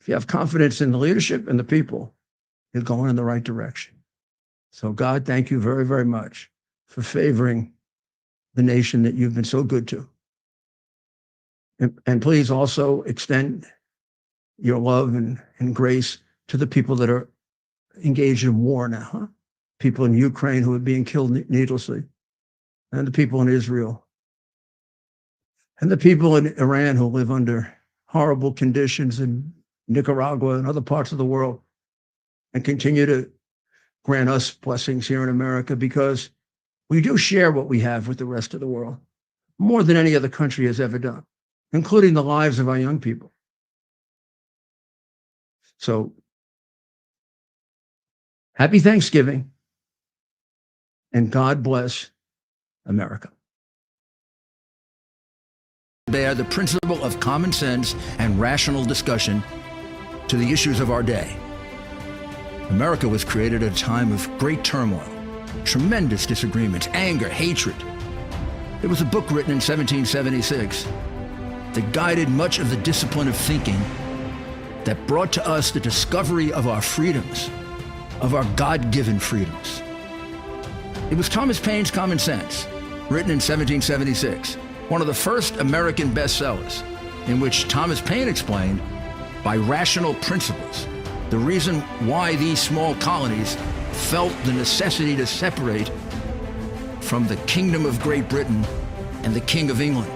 If you have confidence in the leadership and the people, you're going in the right direction. So God, thank you very, very much for favoring the nation that you've been so good to. And please also extend your love and grace to the people that are engaged in war now, huh? People in Ukraine who are being killed needlessly, and the people in Israel, and the people in Iran who live under horrible conditions and Nicaragua, and other parts of the world, and continue to grant us blessings here in America, because we do share what we have with the rest of the world more than any other country has ever done, including the lives of our young people. So happy Thanksgiving, and God bless America. Bear the principle of common sense and rational discussion to the issues of our day. America was created at a time of great turmoil, tremendous disagreements, anger, hatred. There was a book written in 1776 that guided much of the discipline of thinking that brought to us the discovery of our freedoms, of our God-given freedoms. It was Thomas Paine's Common Sense, written in 1776, one of the first American bestsellers, in which Thomas Paine explained, by rational principles, the reason why these small colonies felt the necessity to separate from the Kingdom of Great Britain and the King of England.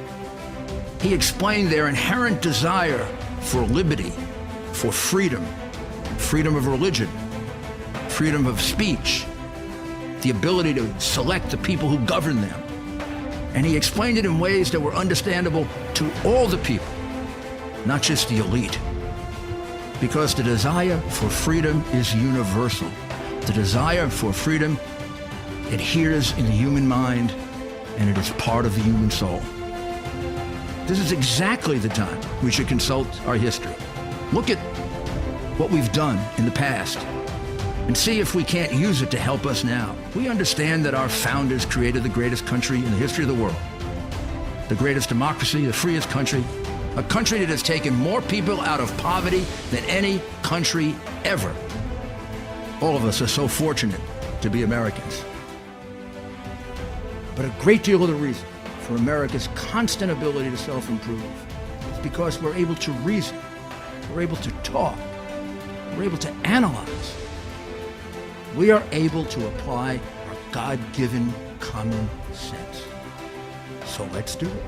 He explained their inherent desire for liberty, for freedom, freedom of religion, freedom of speech, the ability to select the people who govern them. And he explained it in ways that were understandable to all the people, not just the elite. Because the desire for freedom is universal. The desire for freedom adheres in the human mind, and it is part of the human soul. This is exactly the time we should consult our history. Look at what we've done in the past and see if we can't use it to help us now. We understand that our founders created the greatest country in the history of the world, the greatest democracy, the freest country, a country that has taken more people out of poverty than any country ever. All of us are so fortunate to be Americans. But a great deal of the reason for America's constant ability to self-improve is because we're able to reason, we're able to talk, we're able to analyze. We are able to apply our God-given common sense. So let's do it.